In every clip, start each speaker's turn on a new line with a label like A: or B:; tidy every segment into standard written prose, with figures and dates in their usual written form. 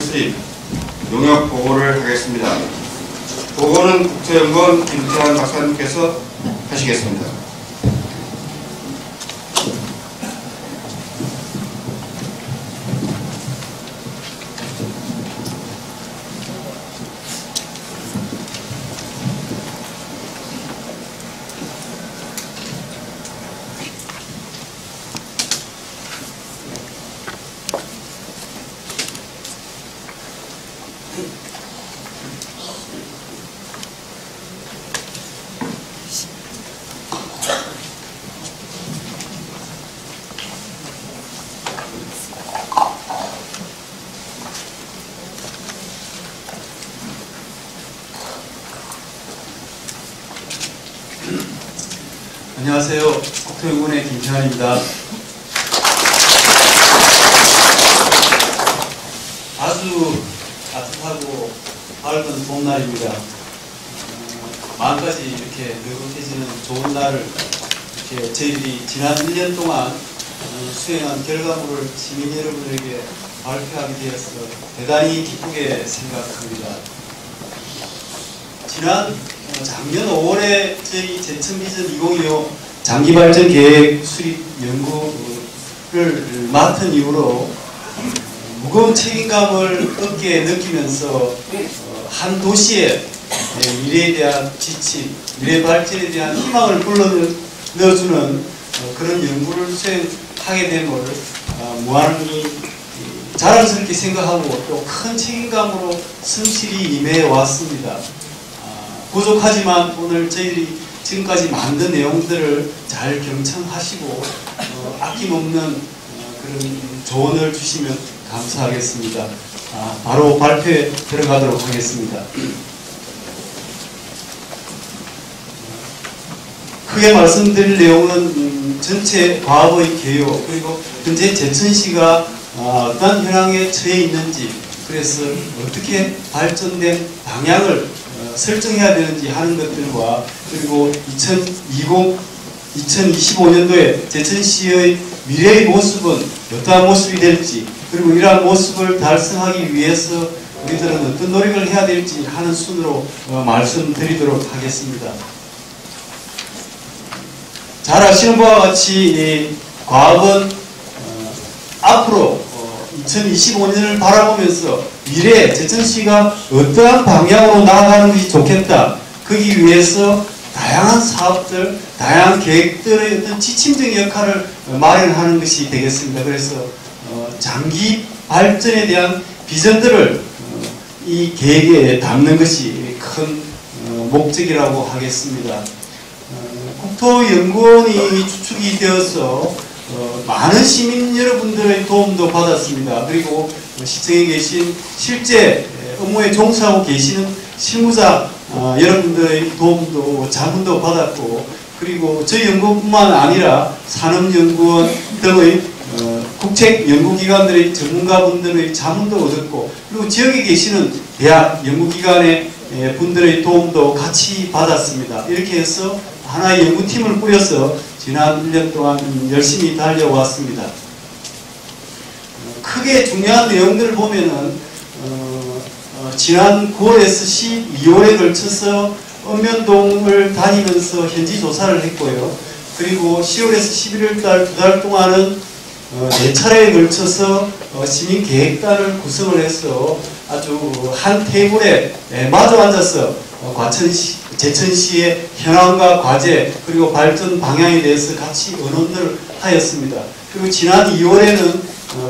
A: 수립, 용역 보고를 하겠습니다. 보고는 국토연구원 김태환 박사님께서 하시겠습니다.
B: 안녕하세요. 국토연구원의 김태환입니다. 아주 따뜻하고 밝은 좋은 날입니다. 마음까지 이렇게 느긋해지는 좋은 날을 이렇게 저희들이 지난 1년 동안 수행한 결과물을 시민 여러분들에게 발표하게 되어서 대단히 기쁘게 생각합니다. 지난 작년 5월에 저희 제천비전 2025 장기발전 계획 수립 연구를 맡은 이후로 무거운 책임감을 어깨에 느끼면서 한 도시의 미래에 대한 지침, 미래 발전에 대한 희망을 불러넣어주는 그런 연구를 수행하게 됨을 무한히 자랑스럽게 생각하고 또 큰 책임감으로 성실히 임해 왔습니다. 부족하지만 오늘 저희들이 지금까지 만든 내용들을 잘 경청하시고 아낌없는 그런 조언을 주시면 감사하겠습니다. 바로 발표에 들어가도록 하겠습니다. 크게 말씀드릴 내용은 전체 과업의 개요, 그리고 현재 제천시가 어떤 현황에 처해 있는지, 그래서 어떻게 발전된 방향을 설정해야 되는지 하는 것들과, 그리고 2025년도에 제천시의 미래의 모습은 어떠한 모습이 될지, 그리고 이러한 모습을 달성하기 위해서 우리들은 어떤 노력을 해야 될지 하는 순으로 말씀드리도록 하겠습니다. 잘 아시는 바와 같이 이 과업은 앞으로 2025년을 바라보면서 미래에 제천시가 어떠한 방향으로 나아가는 것이 좋겠다, 거기 위해서 다양한 사업들, 다양한 계획들의 어떤 지침적인 역할을 마련하는 것이 되겠습니다. 그래서 장기 발전에 대한 비전들을 이 계획에 담는 것이 큰 목적이라고 하겠습니다. 국토연구원이 주축이 되어서 많은 시민 여러분들의 도움도 받았습니다. 그리고 시청에 계신 실제 업무에 종사하고 계시는 실무자 여러분들의 도움도 자문도 받았고, 그리고 저희 연구뿐만 아니라 산업연구원 등의 국책연구기관들의 전문가분들의 자문도 얻었고, 그리고 지역에 계시는 대학 연구기관의 분들의 도움도 같이 받았습니다. 이렇게 해서 하나의 연구팀을 꾸려서 지난 1년 동안 열심히 달려왔습니다. 크게 중요한 내용들을 보면은 지난 9월에서 12월에 걸쳐서 읍면동을 다니면서 현지 조사를 했고요. 그리고 10월에서 11월달 2달 동안은 4차례에 걸쳐서 시민계획단을 구성을 해서 아주 한 테이블에 마주 앉아서 제천시의 현황과 과제, 그리고 발전 방향에 대해서 같이 의논을 하였습니다. 그리고 지난 2월에는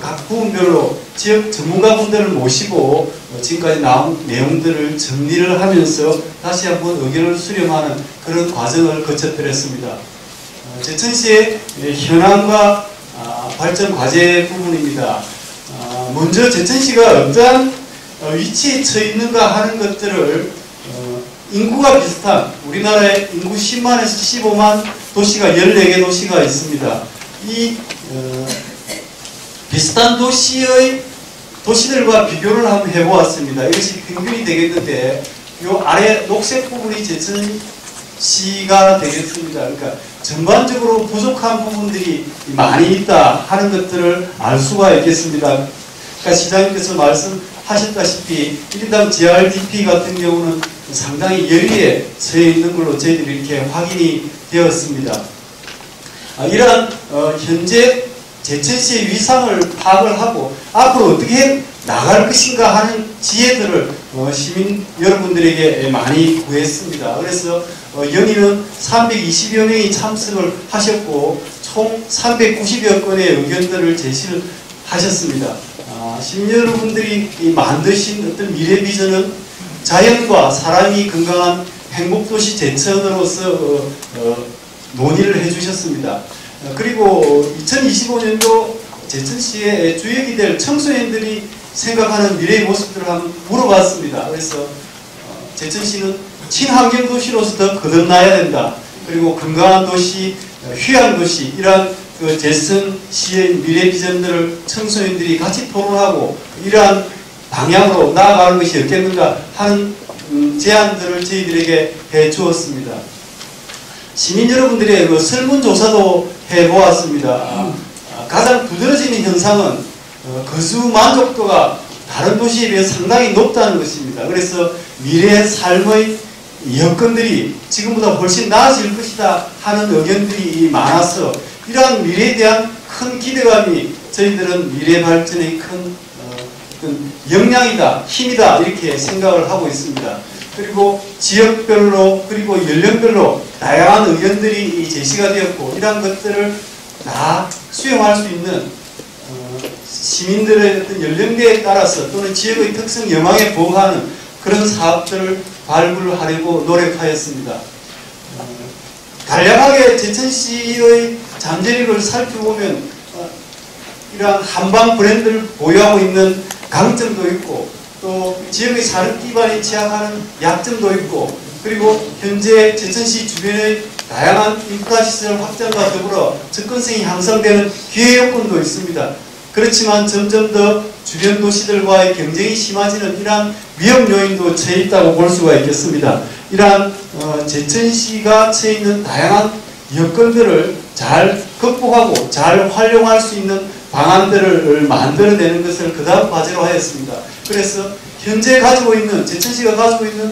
B: 각 부문별로 지역 전문가분들을 모시고 지금까지 나온 내용들을 정리를 하면서 다시 한번 의견을 수렴하는 그런 과정을 거쳐드렸습니다. 제천시의 현황과 발전 과제 부분입니다. 먼저 제천시가 어떠한 위치에 처해 있는가 하는 것들을 인구가 비슷한 우리나라의 인구 10만에서 15만 도시가 14개 도시가 있습니다. 이 비슷한 도시들과 비교를 한번 해보았습니다. 이것이 평균이 되겠는데, 요 아래 녹색 부분이 제천시가 되겠습니다. 그러니까 전반적으로 부족한 부분들이 많이 있다 하는 것들을 알 수가 있겠습니다. 그러니까 시장님께서 말씀하신 하셨다시피 1인당 GRDP 같은 경우는 상당히 열의에 처해 있는 걸로 저희들이 이렇게 확인이 되었습니다. 이러한 현재 제천시의 위상을 파악을 하고 앞으로 어떻게 나갈 것인가 하는 지혜들을 시민 여러분들에게 많이 구했습니다. 그래서 연인은 320여 명이 참석을 하셨고 총 390여 건의 의견들을 제시를 하셨습니다. 시민 여러분들이 만드신 어떤 미래 비전은 자연과 사람이 건강한 행복도시 제천으로서 논의를 해주셨습니다. 그리고 2025년도 제천시의 주역이 될 청소년들이 생각하는 미래의 모습들을 한번 물어봤습니다. 그래서 제천시는 친환경 도시로서 더 거듭나야 된다. 그리고 건강한 도시, 휴양 도시 이러한 그 제천시의 미래 비전들을 청소년들이 같이 토론하고 이러한 방향으로 나아가는 것이 없겠는가 하는 제안들을 저희들에게 해 주었습니다. 시민 여러분들의 그 설문조사도 해보았습니다. 가장 두드러지는 현상은 거주 만족도가 다른 도시에 비해 상당히 높다는 것입니다. 그래서 미래의 삶의 여건들이 지금보다 훨씬 나아질 것이다 하는 의견들이 많아서 이러한 미래에 대한 큰 기대감이 저희들은 미래 발전의 큰 어떤 역량이다, 힘이다 이렇게 생각을 하고 있습니다. 그리고 지역별로 그리고 연령별로 다양한 의견들이 제시가 되었고 이러한 것들을 다 수용할 수 있는 시민들의 어떤 연령대에 따라서 또는 지역의 특성 여망에 부응하는 그런 사업들을 발굴하려고 노력하였습니다. 간략하게 제천시의 잠재력을 살펴보면 이러한 한방 브랜드를 보유하고 있는 강점도 있고 또 지역의 산업 기반이 취약하는 약점도 있고 그리고 현재 제천시 주변의 다양한 인프라 시설 확장과 더불어 접근성이 향상되는 기회 요건도 있습니다. 그렇지만 점점 더 주변 도시들과의 경쟁이 심해지는 이러한 위험 요인도 처해 있다고 볼 수가 있겠습니다. 이러한 제천시가 처해 있는 다양한 여건들을 잘 극복하고 잘 활용할 수 있는 방안들을 만들어내는 것을 그 다음 과제로 하였습니다. 그래서 현재 가지고 있는 제천시가 가지고 있는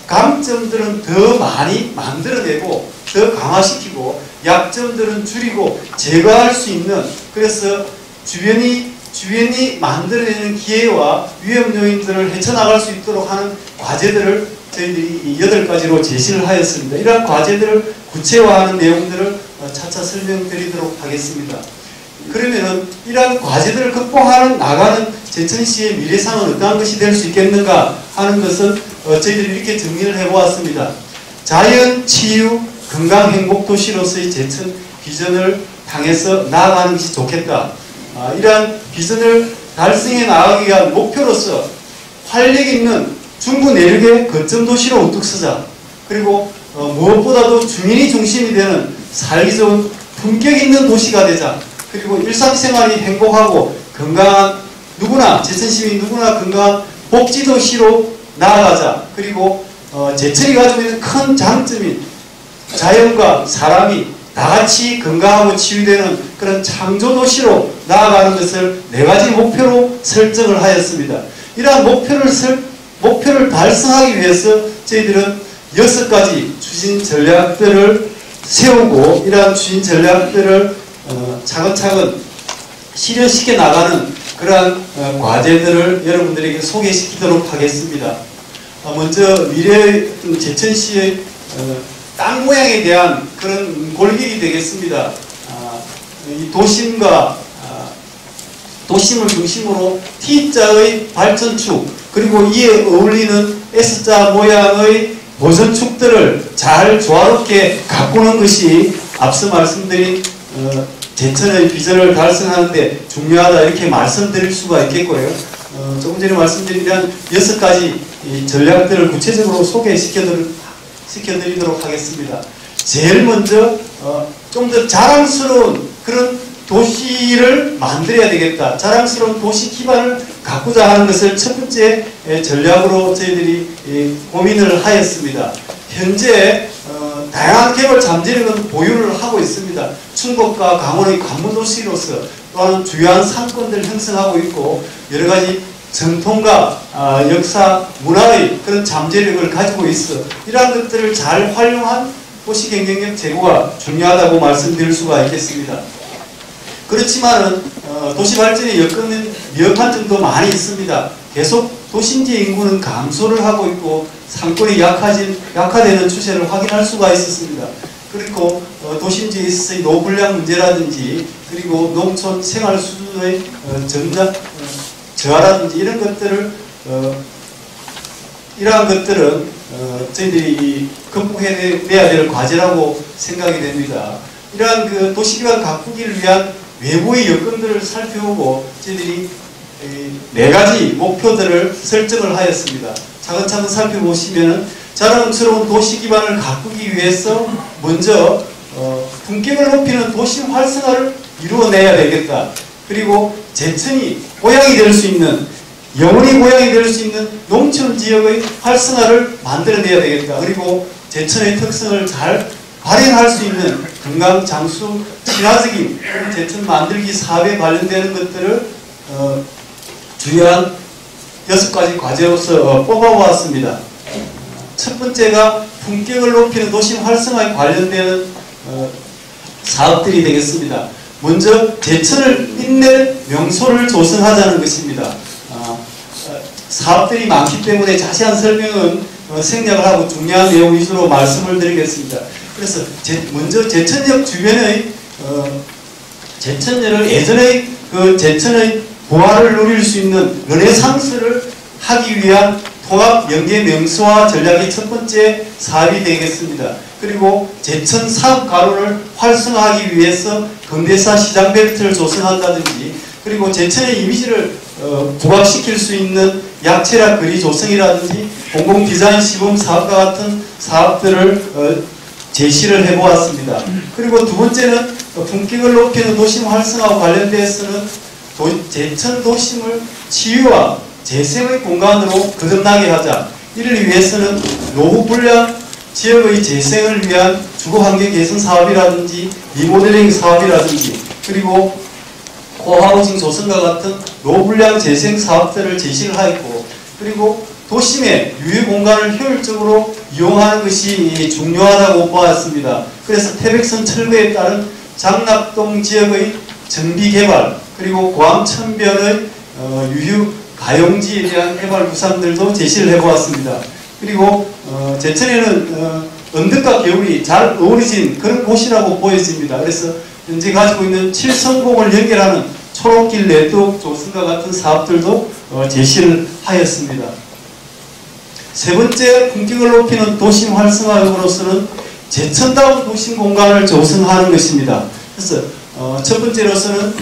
B: 강점들은 더 많이 만들어내고 더 강화시키고 약점들은 줄이고 제거할 수 있는 그래서 주변이 만들어내는 기회와 위험 요인들을 헤쳐나갈 수 있도록 하는 과제들을 저희들이 8가지로 제시를 하였습니다. 이러한 과제들을 구체화하는 내용들을 차차 설명드리도록 하겠습니다. 그러면은 이러한 과제들을 극복하는 나가는 제천시의 미래상은 어떠한 것이 될 수 있겠는가 하는 것은 저희들이 이렇게 정리를 해보았습니다. 자연, 치유, 건강, 행복 도시로서의 제천 비전을 향해서 나아가는 것이 좋겠다. 이러한 비전을 달성해 나가기 위한 목표로서 활력 있는 중부 내륙의 거점 도시로 우뚝 서자. 그리고 무엇보다도 주민이 중심이 되는 살기 좋은 품격 있는 도시가 되자. 그리고 일상생활이 행복하고 건강한 누구나 제천시민 누구나 건강한 복지도시로 나아가자. 그리고 제천이 가지고 있는 큰 장점인 자연과 사람이 다같이 건강하고 치유되는 그런 창조도시로 나아가는 것을 4가지 목표로 설정을 하였습니다. 이러한 목표를 달성하기 위해서 저희들은 6가지 추진 전략들을 세우고 이러한 추진 전략들을 차근차근 실현시켜 나가는 그러한 과제들을 여러분들에게 소개시키도록 하겠습니다. 먼저 미래 제천시의 땅 모양에 대한 그런 골격이 되겠습니다. 이 도심을 중심으로 T자의 발전축 그리고 이에 어울리는 S자 모양의 보전축들을 잘 조화롭게 가꾸는 것이 앞서 말씀드린 제천의 비전을 달성하는 데 중요하다 이렇게 말씀드릴 수가 있겠고요. 조금 전에 말씀드린 이런 6가지 전략들을 구체적으로 소개시켜드리도록 하겠습니다. 제일 먼저 좀 더 자랑스러운 그런 도시를 만들어야 되겠다. 자랑스러운 도시 기반을 가꾸자 하는 것을 첫 번째 전략으로 저희들이 고민을 하였습니다. 현재 다양한 개발 잠재력은 보유를 하고 있습니다. 충북과 강원의 관문도시로서 또한 주요한 상권들을 형성하고 있고 여러가지 전통과 역사, 문화의 그런 잠재력을 가지고 있어 이러한 것들을 잘 활용한 도시경쟁력 제고가 중요하다고 말씀드릴 수가 있겠습니다. 그렇지만은 도시발전의 여건은 미흡한 점도 많이 있습니다. 계속 도심지 인구는 감소를 하고 있고 상권이 약화되는 추세를 확인할 수가 있었습니다. 그리고 도심지에 있어서의 노불량 문제라든지 그리고 농촌 생활 수준의 저하라든지 이런 것들을 이러한 것들은 저희들이 극복해내야 될 과제라고 생각이 됩니다. 이러한 그 도시기반 가꾸기를 위한 외부의 여건들을 살펴보고 저희들이 4가지 목표들을 설정을 하였습니다. 차근차근 살펴보시면 자랑스러운 도시 기반을 가꾸기 위해서 먼저 품격을 높이는 도시 활성화를 이루어내야 되겠다. 그리고 제천이 고향이 될 수 있는 영원히 고향이 될 수 있는 농촌 지역의 활성화를 만들어내야 되겠다. 그리고 제천의 특성을 잘 발현할 수 있는 건강 장수 친화적인 제천 만들기 사업에 관련되는 것들을 주요한 6가지 과제로서 뽑아보았습니다. 첫 번째가 품격을 높이는 도시 활성화에 관련되는 사업들이 되겠습니다. 먼저 제천을 빛낼 명소를 조성하자는 것입니다. 사업들이 많기 때문에 자세한 설명은 생략을 하고 중요한 내용 위주로 말씀을 드리겠습니다. 그래서 먼저 제천역 주변의 제천역을 예전의 그 제천의 부활을 누릴 수 있는 르네상스를 하기 위한 통합 연계 명소화 전략이 첫 번째 사업이 되겠습니다. 그리고 제천 사업 가로를 활성화하기 위해서 근대사 시장 벨트를 조성한다든지 그리고 제천의 이미지를 부각시킬 수 있는 약체락 거리 조성이라든지 공공 디자인 시범 사업과 같은 사업들을 제시를 해보았습니다. 그리고 두 번째는 품격을 높이는 도심 활성화와 관련돼서는 제천 도심을 치유와 재생의 공간으로 거듭나게 하자. 이를 위해서는 노후 불량 지역의 재생을 위한 주거환경 개선 사업이라든지 리모델링 사업이라든지 그리고 코하우징 조성과 같은 노불량 재생 사업들을 제시를 하였고 그리고 도심의 유휴 공간을 효율적으로 이용하는 것이 중요하다고 보았습니다. 그래서 태백선 철거에 따른 장락동 지역의 정비 개발 그리고 고암천변의 유휴 가용지에 대한 개발 구상들도 제시를 해보았습니다. 그리고 제천에는 언덕과 겨울이 잘 어우러진 그런 곳이라고 보여집니다. 그래서 현재 가지고 있는 7성공을 연결하는 초록길 네트워크 조성과 같은 사업들도 제시를 하였습니다. 세 번째, 품격을 높이는 도심 활성화로서는 제천다운 도심 공간을 조성하는 것입니다. 그래서 첫 번째로서는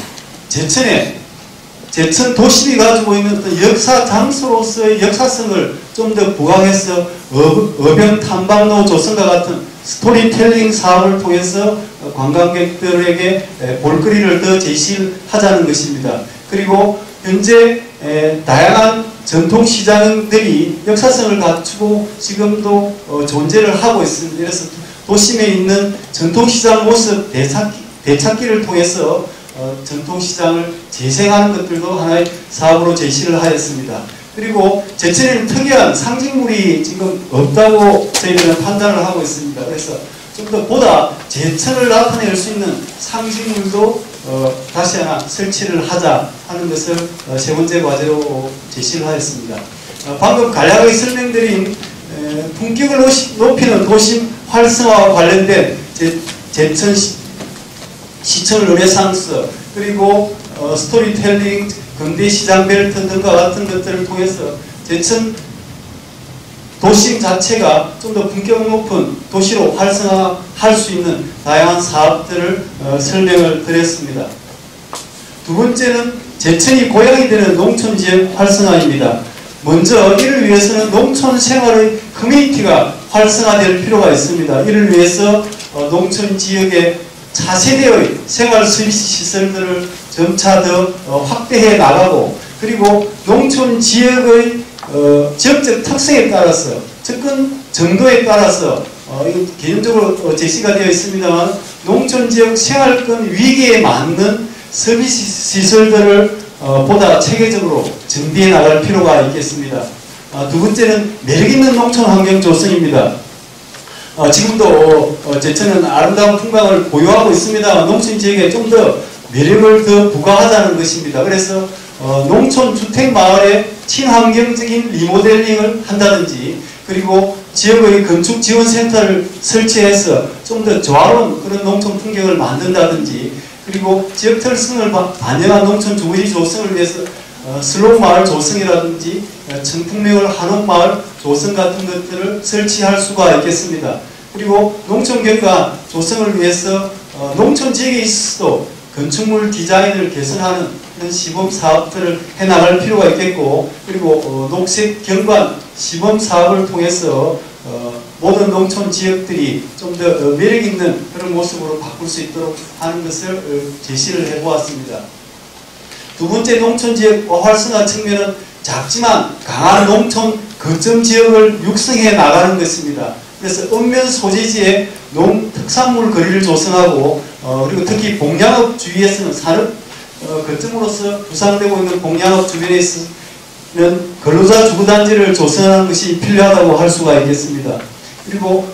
B: 제천 도심이 가지고 있는 어떤 역사 장소로서의 역사성을 좀 더 부각해서 어병 탐방로 조성과 같은 스토리텔링 사업을 통해서 관광객들에게 볼거리를 더 제시하자는 것입니다. 그리고 현재 다양한 전통시장들이 역사성을 갖추고 지금도 존재를 하고 있습니다. 그래서 도심에 있는 전통시장 모습 되찾기를 통해서 전통시장을 재생하는 것들도 하나의 사업으로 제시를 하였습니다. 그리고 제천에는 특이한 상징물이 지금 없다고 저희들은 판단을 하고 있습니다. 그래서 좀 더 보다 제천을 나타낼 수 있는 상징물도 다시 하나 설치를 하자 하는 것을 세 번째 과제로 제시를 하였습니다. 방금 간략하게 설명드린 품격을 높이는 도심 활성화와 관련된 제천 시청 르네상스 그리고 스토리텔링, 근대시장 벨트 등과 같은 것들을 통해서 제천 도심 자체가 좀 더 품격 높은 도시로 활성화할 수 있는 다양한 사업들을 설명을 드렸습니다. 두 번째는 제천이 고향이 되는 농촌지역 활성화입니다. 먼저 이를 위해서는 농촌 생활의 커뮤니티가 활성화될 필요가 있습니다. 이를 위해서 농촌 지역의 차세대의 생활 서비스 시설들을 점차 더 확대해 나가고 그리고 농촌 지역의 지역적 특성에 따라서 접근 정도에 따라서 개념적으로 제시가 되어 있습니다만 농촌 지역 생활권 위기에 맞는 서비스 시설들을 보다 체계적으로 정비해 나갈 필요가 있겠습니다. 두 번째는 매력있는 농촌 환경 조성입니다. 지금도 제천은 아름다운 풍광을 보유하고 있습니다. 농촌 지역에 좀 더 매력을 더 부과하자는 것입니다. 그래서 농촌 주택 마을에 친환경적인 리모델링을 한다든지, 그리고 지역의 건축 지원 센터를 설치해서 좀 더 조화로운 그런 농촌 풍경을 만든다든지, 그리고 지역 특성을 반영한 농촌 주거지 조성을 위해서 슬로우 마을 조성이라든지 청풍명을 한옥 마을 조성 같은 것들을 설치할 수가 있겠습니다. 그리고 농촌 경관 조성을 위해서 농촌 지역에 있어도 건축물 디자인을 개선하는 그런 시범 사업들을 해나갈 필요가 있겠고, 그리고 녹색 경관 시범 사업을 통해서 모든 농촌 지역들이 좀 더 매력 있는 그런 모습으로 바꿀 수 있도록 하는 것을 제시를 해보았습니다. 두 번째 농촌 지역 활성화 측면은 작지만 강한 농촌 거점 지역을 육성해 나가는 것입니다. 그래서 읍면 소재지에 농특산물 거리를 조성하고, 그리고 특히 봉양업 주위에서는 산업 거점으로서 부상되고 있는 봉양업 주변에 있는 근로자 주거단지를 조성하는 것이 필요하다고 할 수가 있겠습니다. 그리고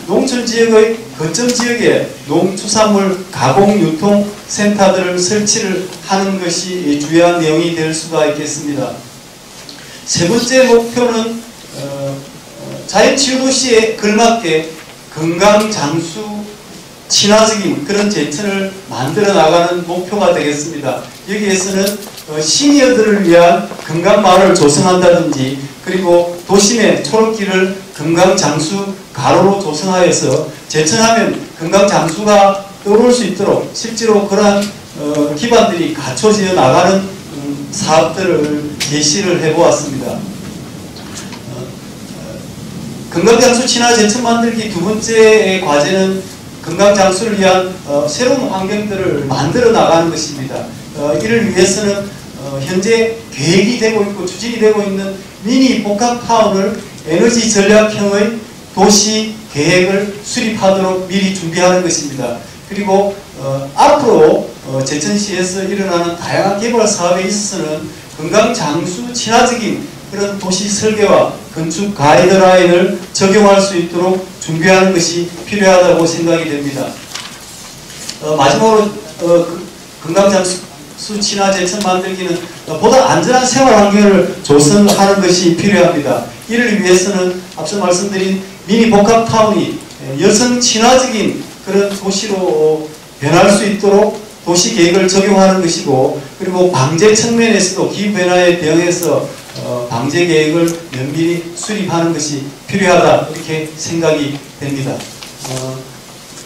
B: 농촌 지역의 거점 지역에 농수산물 가공 유통 센터들을 설치를 하는 것이 주요한 내용이 될 수가 있겠습니다. 세 번째 목표는 자연치유도시에 걸맞게 건강장수 친화적인 그런 제천을 만들어 나가는 목표가 되겠습니다. 여기에서는 시니어들을 위한 건강마을을 조성한다든지, 그리고 도심의 초록길을 건강장수 가로로 조성하여서 제천하면 건강장수가 떠오를 수 있도록 실제로 그러한 기반들이 갖춰져 나가는 사업들을 제시를 해보았습니다. 건강장수 친화 제천 만들기 두 번째 과제는 건강장수를 위한 새로운 환경들을 만들어 나가는 것입니다. 이를 위해서는 현재 계획이 되고 있고 추진이 되고 있는 미니 복합타운을 에너지 전략형의 도시 계획을 수립하도록 미리 준비하는 것입니다. 그리고 앞으로 제천시에서 일어나는 다양한 개발 사업에 있어서는 건강장수 친화적인 그런 도시 설계와 건축 가이드라인을 적용할 수 있도록 준비하는 것이 필요하다고 생각이 됩니다. 마지막으로 건강장수 친화 제천 만들기는 보다 안전한 생활 환경을 조성하는 것이 필요합니다. 이를 위해서는 앞서 말씀드린 미니 복합타운이 여성 친화적인 그런 도시로 변할 수 있도록 도시 계획을 적용하는 것이고, 그리고 방제 측면에서도 기후변화에 대응해서 방제 계획을 면밀히 수립하는 것이 필요하다, 이렇게 생각이 됩니다.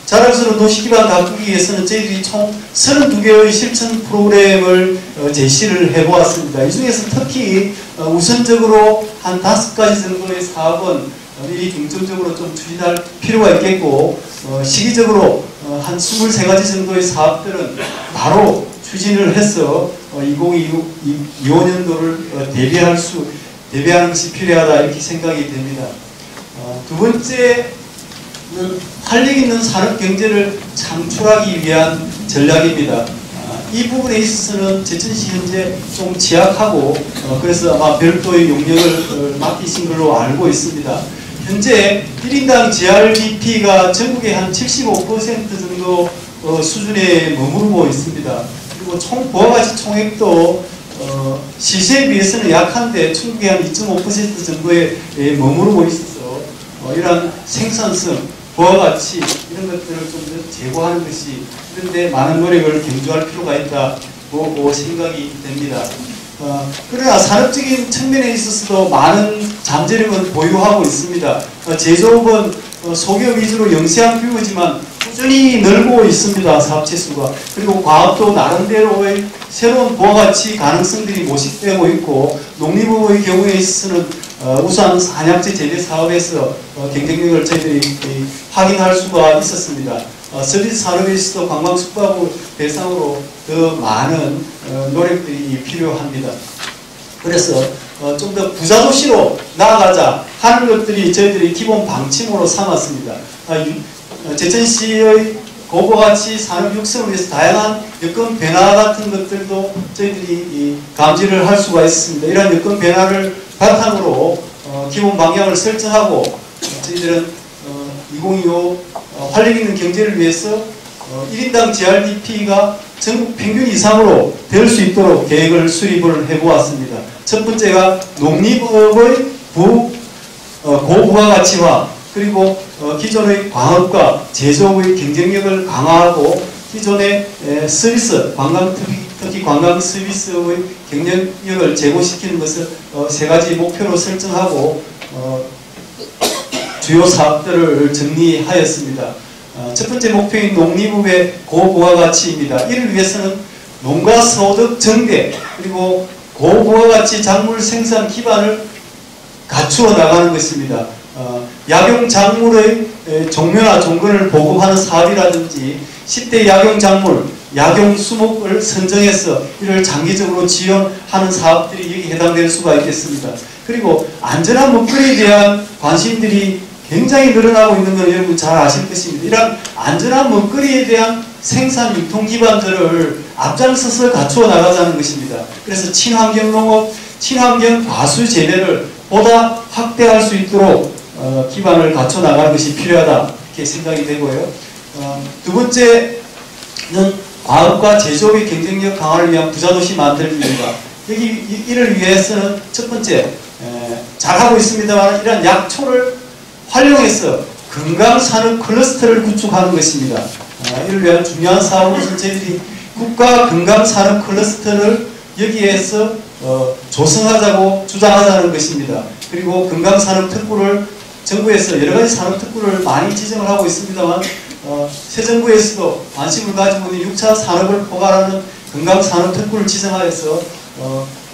B: 자랑스러운 도시기반 가꾸기 위해서는 저희들이 총 32개의 실천 프로그램을 제시를 해보았습니다. 이 중에서 특히 우선적으로 한 5가지 정도의 사업은 미리 중점적으로 좀 추진할 필요가 있겠고, 시기적으로 한 23가지 정도의 사업들은 바로 추진을 해서 2025년도를 대비하는 것이 필요하다, 이렇게 생각이 됩니다. 두 번째는 활력 있는 산업 경제를 창출하기 위한 전략입니다. 이 부분에 있어서는 제천시 현재 좀 취약하고, 그래서 아마 별도의 용역을 맡기신 걸로 알고 있습니다. 현재 1인당 GRBP가 전국의 한 75% 정도 수준에 머무르고 있습니다. 그리고 총 부가가치 총액도 시세에 비해서는 약한데 충분히 한 2.5% 정도에 머무르고 있어서 이러한 생산성, 부가가치 이런 것들을 좀 더 제고하는 것이, 그런데 많은 노력을 경주할 필요가 있다고 생각이 됩니다. 그러나 산업적인 측면에 있어서도 많은 잠재력은 보유하고 있습니다. 제조업은 소기업 위주로 영세한 규모지만 꾸준히 늘고 있습니다. 사업체 수가. 그리고 과학도 나름대로의 새로운 부가가치 가능성들이 모색되고 있고, 농림업의 경우에 있어서는 우수한 한약재 재배 사업에서 경쟁력을 저희들이 확인할 수가 있었습니다. 서비스 산업에 있어도 관광 숙박을 대상으로 더 많은 노력들이 필요합니다. 그래서 좀 더 부자도시로 나아가자 하는 것들이 저희들이 기본 방침으로 삼았습니다. 제천시의 그와 같이 산업 육성을 위해서 다양한 여건 변화 같은 것들도 저희들이 감지를 할 수가 있습니다. 이러한 여건 변화를 바탕으로 기본 방향을 설정하고 저희들은 2025 활력 있는 경제를 위해서 1인당 GRDP가 전국 평균 이상으로 될 수 있도록 계획을 수립을 해보았습니다. 첫 번째가 농립업의 고부가가치화, 그리고 기존의 광업과 제조업의 경쟁력을 강화하고 기존의 서비스, 특히 관광 서비스의 경쟁력을 제고시키는 것을 세 가지 목표로 설정하고 주요 사업들을 정리하였습니다. 첫 번째 목표인 농림업의 고부가가치입니다. 이를 위해서는 농가 소득 증대 그리고 고부가가치 작물 생산 기반을 갖추어 나가는 것입니다. 약용 작물의 종묘나 종근을 보급하는 사업이라든지 10대 약용 작물, 약용 수목을 선정해서 이를 장기적으로 지원하는 사업들이 여기 해당될 수가 있겠습니다. 그리고 안전한 먹거리에 대한 관심들이 굉장히 늘어나고 있는 건 여러분 잘 아실 것입니다. 이러한 안전한 먹거리에 대한 생산 유통 기반들을 앞장서서 갖추어 나가자는 것입니다. 그래서 친환경 농업, 친환경 과수 재배를 보다 확대할 수 있도록 기반을 갖춰 나가는 것이 필요하다 이렇게 생각이 되고요. 두 번째는 과업과 제조업의 경쟁력 강화를 위한 부자도시 만들기입니다. 이를 위해서는 첫 번째 잘하고 있습니다만 이러한 약초를 활용해서 건강산업 클러스터를 구축하는 것입니다. 이를 위한 중요한 사업으로서 저희들이 국가 건강산업 클러스터를 여기에서 조성하자고 주장하자는 것입니다. 그리고 건강산업특구를 정부에서 여러가지 산업특구를 많이 지정을 하고 있습니다만 새 정부에서도 관심을 가지고 있는 6차 산업을 포괄하는 건강산업특구를 지정하여서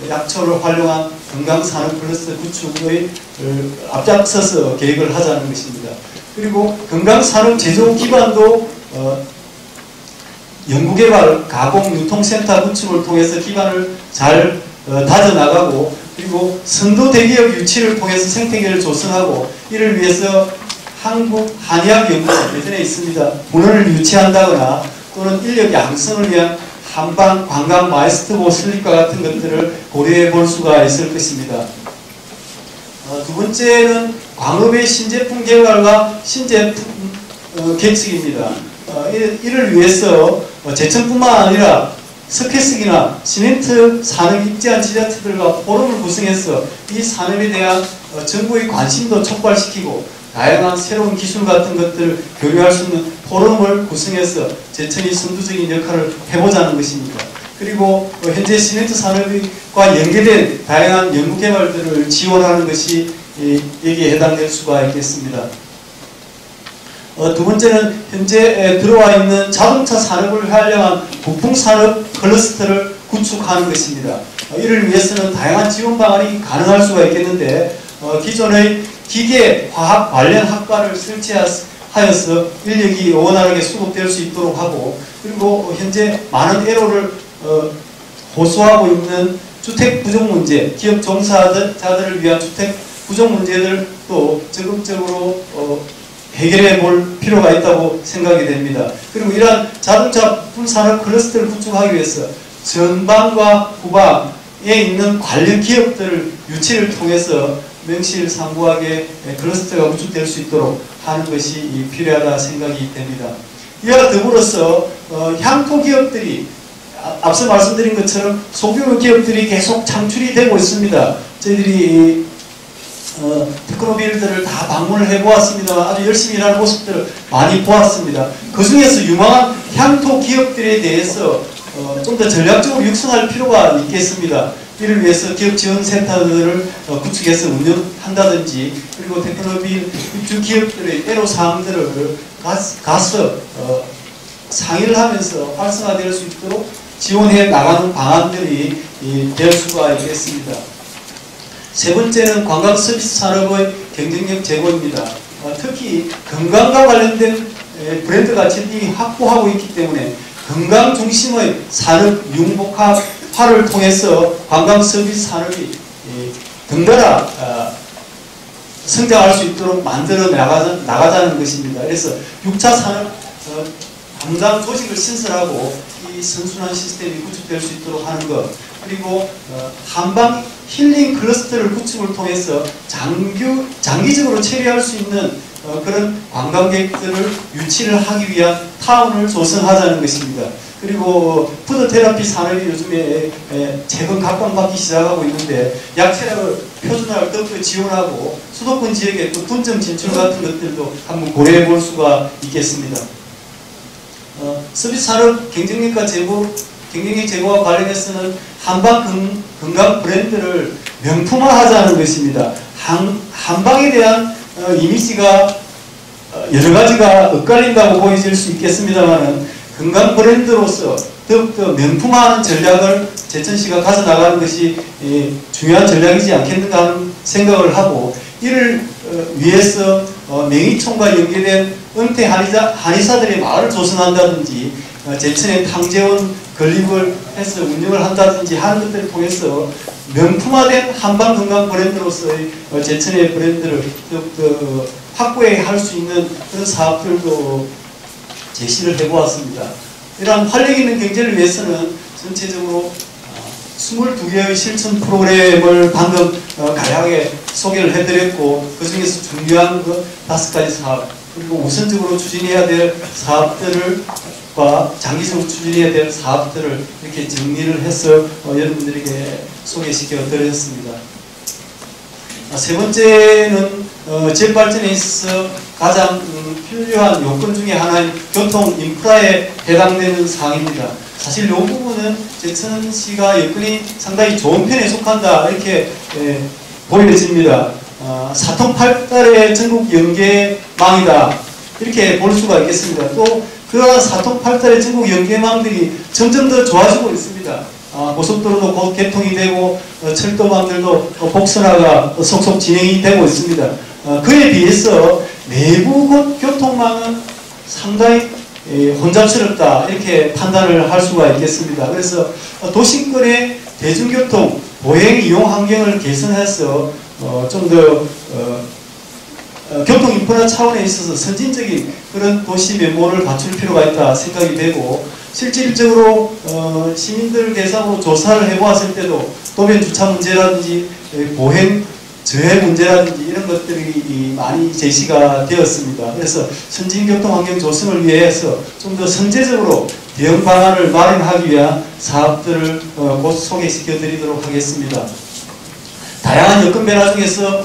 B: 약초를 활용한 건강산업 클러스터 구축의 앞장서서 계획을 하자는 것입니다. 그리고 건강산업 제조 기반도 연구개발, 가공, 유통센터 구축을 통해서 기반을 잘 다져나가고 그리고 선도 대기업 유치를 통해서 생태계를 조성하고 이를 위해서 한국 한의학연구원 예전에 있습니다. 분원을 유치한다거나 또는 인력 양성을 위한 한방 관광 마이스터고 설립과 같은 것들을 고려해 볼 수가 있을 것입니다. 두 번째는 광업의 신제품 개발과 신제품 개척입니다. 이를 위해서 제천뿐만 아니라 석회석이나 시멘트 산업에 입지한 지자체들과 포럼을 구성해서 이 산업에 대한 정부의 관심도 촉발시키고 다양한 새로운 기술 같은 것들을 교류할 수 있는 포럼을 구성해서 제천이 선두적인 역할을 해보자는 것입니다. 그리고 현재 시멘트 산업과 연계된 다양한 연구개발들을 지원하는 것이 여기에 해당될 수가 있겠습니다. 두 번째는 현재 들어와 있는 자동차 산업을 활용한 부품산업 클러스터를 구축하는 것입니다. 이를 위해서는 다양한 지원 방안이 가능할 수가 있겠는데 기존의 기계, 화학 관련 학과를 설치하여서 인력이 원활하게 수급될 수 있도록 하고 그리고 현재 많은 애로를 호소하고 있는 주택 부족 문제, 기업 종사자들을 위한 주택 부족 문제들도 적극적으로 해결해 볼 필요가 있다고 생각이 됩니다. 그리고 이러한 자동차 부품 산업 클러스터를 구축하기 위해서 전방과 후방에 있는 관련 기업들 유치를 통해서 명실상부하게 클러스터가 구축될 수 있도록 하는 것이 필요하다 생각이 됩니다. 이와 더불어서 향토 기업들이 앞서 말씀드린 것처럼 소규모 기업들이 계속 창출이 되고 있습니다. 저희들이 테크노빌드를 다 방문을 해보았습니다. 아주 열심히 일하는 모습들을 많이 보았습니다. 그 중에서 유망한 향토 기업들에 대해서 좀 더 전략적으로 육성할 필요가 있겠습니다. 이를 위해서 기업 지원 센터들을 구축해서 운영한다든지 그리고 테크노빌 입주 기업들의 애로사항들을 가서 상의를 하면서 활성화될 수 있도록 지원해 나가는 방안들이 될 수가 있겠습니다. 세 번째는 관광 서비스 산업의 경쟁력 제고입니다. 특히 건강과 관련된 브랜드 가치들이 확보하고 있기 때문에 건강 중심의 산업 융복합화를 통해서 관광 서비스 산업이 덩달아 성장할 수 있도록 만들어 나가자는 것입니다. 그래서 6차 산업 담당 조직을 신설하고 이 선순환 시스템이 구축될 수 있도록 하는 것, 그리고 한방 힐링 클러스터를 구축을 통해서 장기적으로 체류할 수 있는 그런 관광객들을 유치를 하기 위한 타운을 조성하자는 것입니다. 그리고 푸드테라피 산업이 요즘에 재건 각광받기 시작하고 있는데 약체력을 표준화를 더 지원하고 수도권 지역에 또 분점 진출 같은 것들도 한번 고려해 볼 수가 있겠습니다. 서비스 산업 경쟁력 제고와 관련해서는 한방 건강 브랜드를 명품화하자는 것입니다. 한방에 대한 이미지가 여러 가지가 엇갈린다고 보여질 수 있겠습니다만은 건강 브랜드로서 더욱더 명품화하는 전략을 제천시가 가져나가는 것이 중요한 전략이지 않겠는가 하는 생각을 하고, 이를 위해서 명의총과 연계된 은퇴 한의사들의 마을을 조성한다든지 제천에 탕재원 건립을 해서 운영을 한다든지 하는 것들을 통해서 명품화된 한방 건강 브랜드로서의 제천의 브랜드를 더욱더 확고하게 할 수 있는 그런 사업들도 제시를 해보았습니다. 이러한 활력 있는 경제를 위해서는 전체적으로 22개의 실천 프로그램을 방금 간략하게 소개를 해드렸고, 그 중에서 중요한 5가지 사업, 그리고 우선적으로 추진해야 될 사업들과 장기적으로 추진해야 될 사업들을 이렇게 정리를 해서 여러분들에게 소개시켜 드렸습니다. 세 번째는 지역 발전에 있어서 가장 필요한 요건 중에 하나인 교통 인프라에 해당되는 사항입니다. 사실 이 부분은 제천시가 여건이 상당히 좋은 편에 속한다, 이렇게 보여집니다. 사통팔달의 전국 연계망이다, 이렇게 볼 수가 있겠습니다. 또 그러한 사통팔달의 전국 연계망들이 점점 더 좋아지고 있습니다. 고속도로도 곧 개통이 되고 철도망들도 복선화가 속속 진행이 되고 있습니다. 그에 비해서 내부 교통망은 상당히 혼잡스럽다, 이렇게 판단을 할 수가 있겠습니다. 그래서 도심권의 대중교통 보행 이용 환경을 개선해서 좀 더 교통 인프라 차원에 있어서 선진적인 그런 도시 면모를 갖출 필요가 있다 생각이 되고, 실질적으로 시민들 대상으로 조사를 해보았을 때도 도변 주차 문제라든지 보행 저해 문제라든지 이런 것들이 많이 제시가 되었습니다. 그래서 선진교통 환경 조성을 위해서 좀 더 선제적으로 대응 방안을 마련하기 위한 사업들을 곧 소개시켜 드리도록 하겠습니다. 다양한 여건 변화 중에서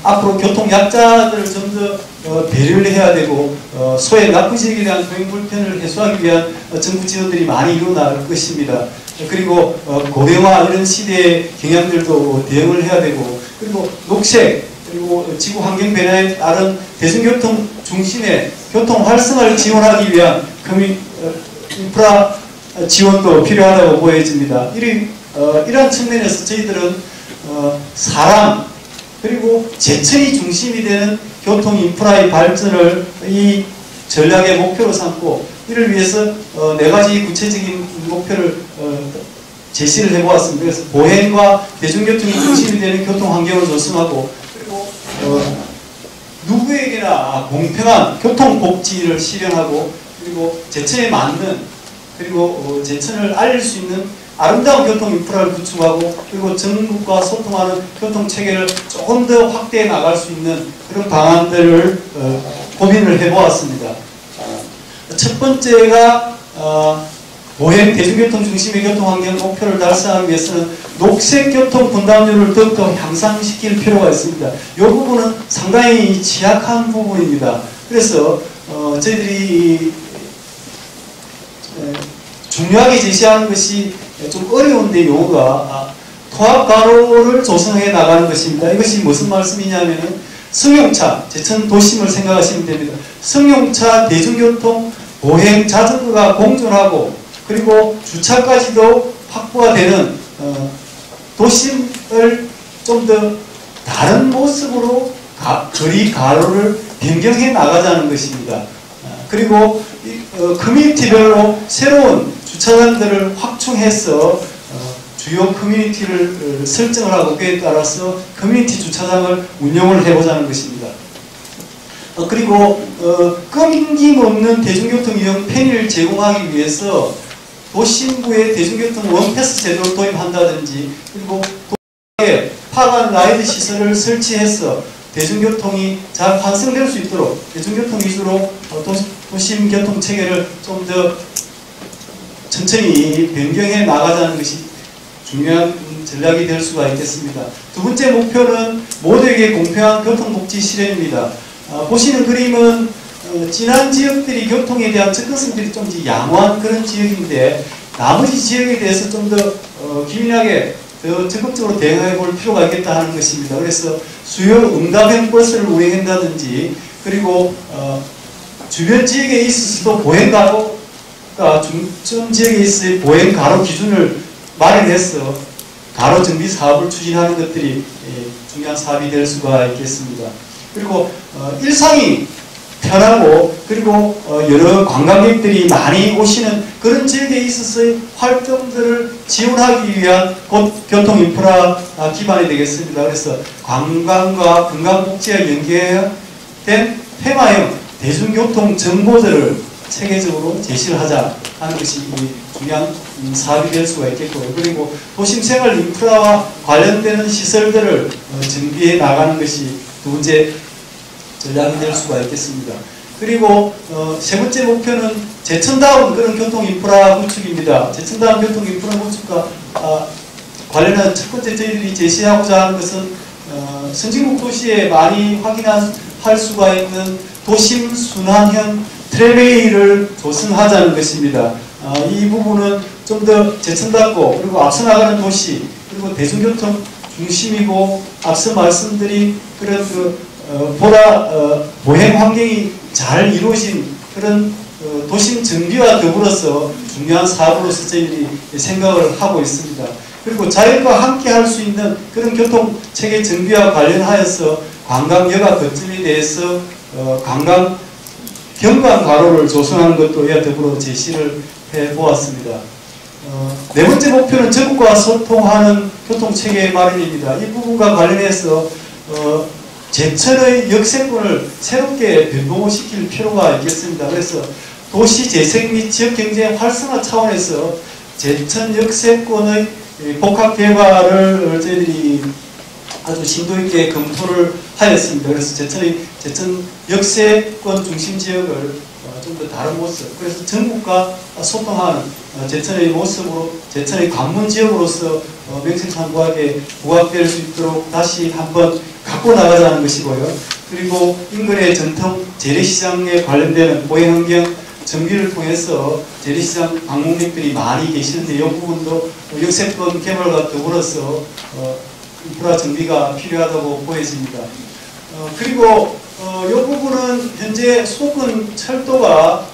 B: 앞으로 교통 약자들을 좀 더 배려를 해야 되고, 소외 낙후 지역에 대한 교행 불편을 해소하기 위한 정부 지원들이 많이 일어날 것입니다. 그리고 고령화 이런 시대의 경향들도 대응을 해야 되고, 그리고 녹색, 그리고 지구 환경 변화에 따른 대중교통 중심의 교통 활성화를 지원하기 위한 인프라 지원도 필요하다고 보여집니다. 이러한 측면에서 저희들은 사람 그리고 제천이 중심이 되는 교통 인프라의 발전을 이 전략의 목표로 삼고, 이를 위해서 4가지 구체적인 목표를 제시를 해보았습니다. 그래서 보행과 대중교통이 중심이 되는 교통 환경을 조성하고, 그리고 누구에게나 공평한 교통복지를 실현하고, 그리고 제천에 맞는, 그리고 제천을 알릴 수 있는 아름다운 교통 인프라를 구축하고, 그리고 전국과 소통하는 교통 체계를 조금 더 확대해 나갈 수 있는 그런 방안들을 고민을 해보았습니다. 첫 번째가 보행 대중교통 중심의 교통 환경 목표를 달성하기 위해서는 녹색 교통 분담률을 더욱더 향상시킬 필요가 있습니다. 이 부분은 상당히 취약한 부분입니다. 그래서 저희들이 중요하게 제시하는 것이 좀 어려운데 요가 통합가로를 조성해 나가는 것입니다. 이것이 무슨 말씀이냐면은 승용차, 제천 도심을 생각하시면 됩니다. 승용차, 대중교통, 보행, 자전거가 공존하고, 그리고 주차까지도 확보가 되는 도심을 좀 더 다른 모습으로 거리 가로를 변경해 나가자는 것입니다. 그리고 커뮤니티별로 새로운 주차장들을 확충해서 주요 커뮤니티를 설정을 하고, 그에 따라서 커뮤니티 주차장을 운영을 해보자는 것입니다. 그리고 끊김없는 대중교통 이용 편의를 제공하기 위해서 도심부의 대중교통 원패스 제도를 도입한다든지, 그리고 도시에 파간 라이드 시설을 설치해서 대중교통이 잘 환승될 수 있도록 대중교통 위주로 도심 교통 체계를 좀 더 천천히 변경해 나가자는 것이 중요한 전략이 될 수가 있겠습니다. 두 번째 목표는 모두에게 공평한 교통복지 실현입니다. 보시는 그림은 지난 지역들이 교통에 대한 접근성들이 좀 양호한 그런 지역인데, 나머지 지역에 대해서 좀 더 기민하게 더 적극적으로 대응해 볼 필요가 있겠다 하는 것입니다. 그래서 수요 응답형 버스를 운행한다든지, 그리고 주변 지역에 있어서도 보행가로가 중점 지역에 있어서 보행가로 기준을 마련해서 가로 정비 사업을 추진하는 것들이 중요한 사업이 될 수가 있겠습니다. 그리고 일상이 편하고, 그리고 여러 관광객들이 많이 오시는 그런 지역에 있어서의 활동들을 지원하기 위한 교통 인프라 기반이 되겠습니다. 그래서 관광과 건강복지와 연계된 테마형 대중교통 정보들을 체계적으로 제시를 하자 하는 것이 중요한 사업이 될 수가 있겠고요. 그리고 도심생활 인프라와 관련되는 시설들을 정비해 나가는 것이 두 번째 전략이 될 수가 있겠습니다. 그리고 세 번째 목표는 제천다운 그런 교통 인프라 구축입니다. 제천다운 교통 인프라 구축과 관련한 첫 번째 저희들이 제시하고자 하는 것은 선진국 도시에 많이 확인할 수가 있는 도심 순환형 트램웨이를 조성하자는 것입니다. 이 부분은 좀 더 제천답고, 그리고 앞서 나가는 도시, 그리고 대중교통 중심이고, 앞서 말씀드린 그런 보다 보행 환경이 잘 이루어진 그런 도심 정비와 더불어서 중요한 사업으로서 저희들이 생각을 하고 있습니다. 그리고 자연과 함께 할 수 있는 그런 교통체계 정비와 관련하여서 관광여가 거점에 대해서 관광 경관가로를 조성하는 것도 이와 더불어 제시를 해보았습니다. 네 번째 목표는 전국과 소통하는 교통체계 마련입니다. 이 부분과 관련해서 제천의 역세권을 새롭게 변동시킬 필요가 있겠습니다. 그래서 도시재생 및 지역경제 활성화 차원에서 제천 역세권의 복합 개발을 저희들이 아주 심도 있게 검토를 하였습니다. 그래서 제천 역세권 중심 지역을 좀 더 다른 모습, 그래서 전국과 소통하는 제천의 모습으로, 제천의 관문 지역으로서 명실상부하게 부각될 수 있도록 다시 한번 갖고 나가자는 것이고요. 그리고 인근의 전통 재래시장에 관련되는 보행환경 정비를 통해서 재래시장 방문객들이 많이 계시는데, 이 부분도 역세권 개발과 더불어서 인프라 정비가 필요하다고 보여집니다. 그리고 이 부분은 현재 수도권 철도가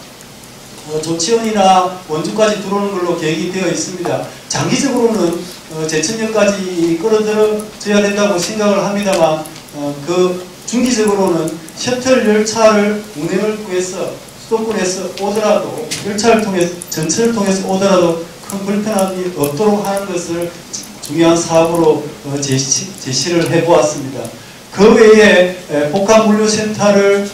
B: 조치원이나 원주까지 들어오는 걸로 계획이 되어 있습니다. 장기적으로는 제천역까지 끌어들여져야 된다고 생각을 합니다만, 그 중기적으로는 셔틀 열차를 운행을 구해서 수도권에서 오더라도, 열차를 통해서, 전철을 통해서 오더라도 큰 불편함이 없도록 하는 것을 중요한 사업으로 제시를 해보았습니다. 그 외에 복합물류센터를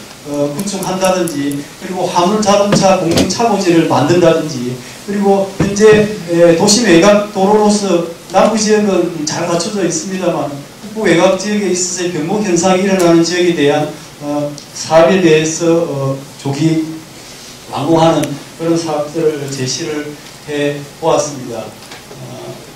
B: 구축한다든지, 그리고 화물자동차 공동차고지를 만든다든지, 그리고 현재 도심 외곽 도로로서 남부 지역은 잘 갖춰져 있습니다만, 북부 외곽 지역에 있어서 병목 현상이 일어나는 지역에 대한 사업에 대해서 조기 완공하는 그런 사업들을 제시를 해 보았습니다.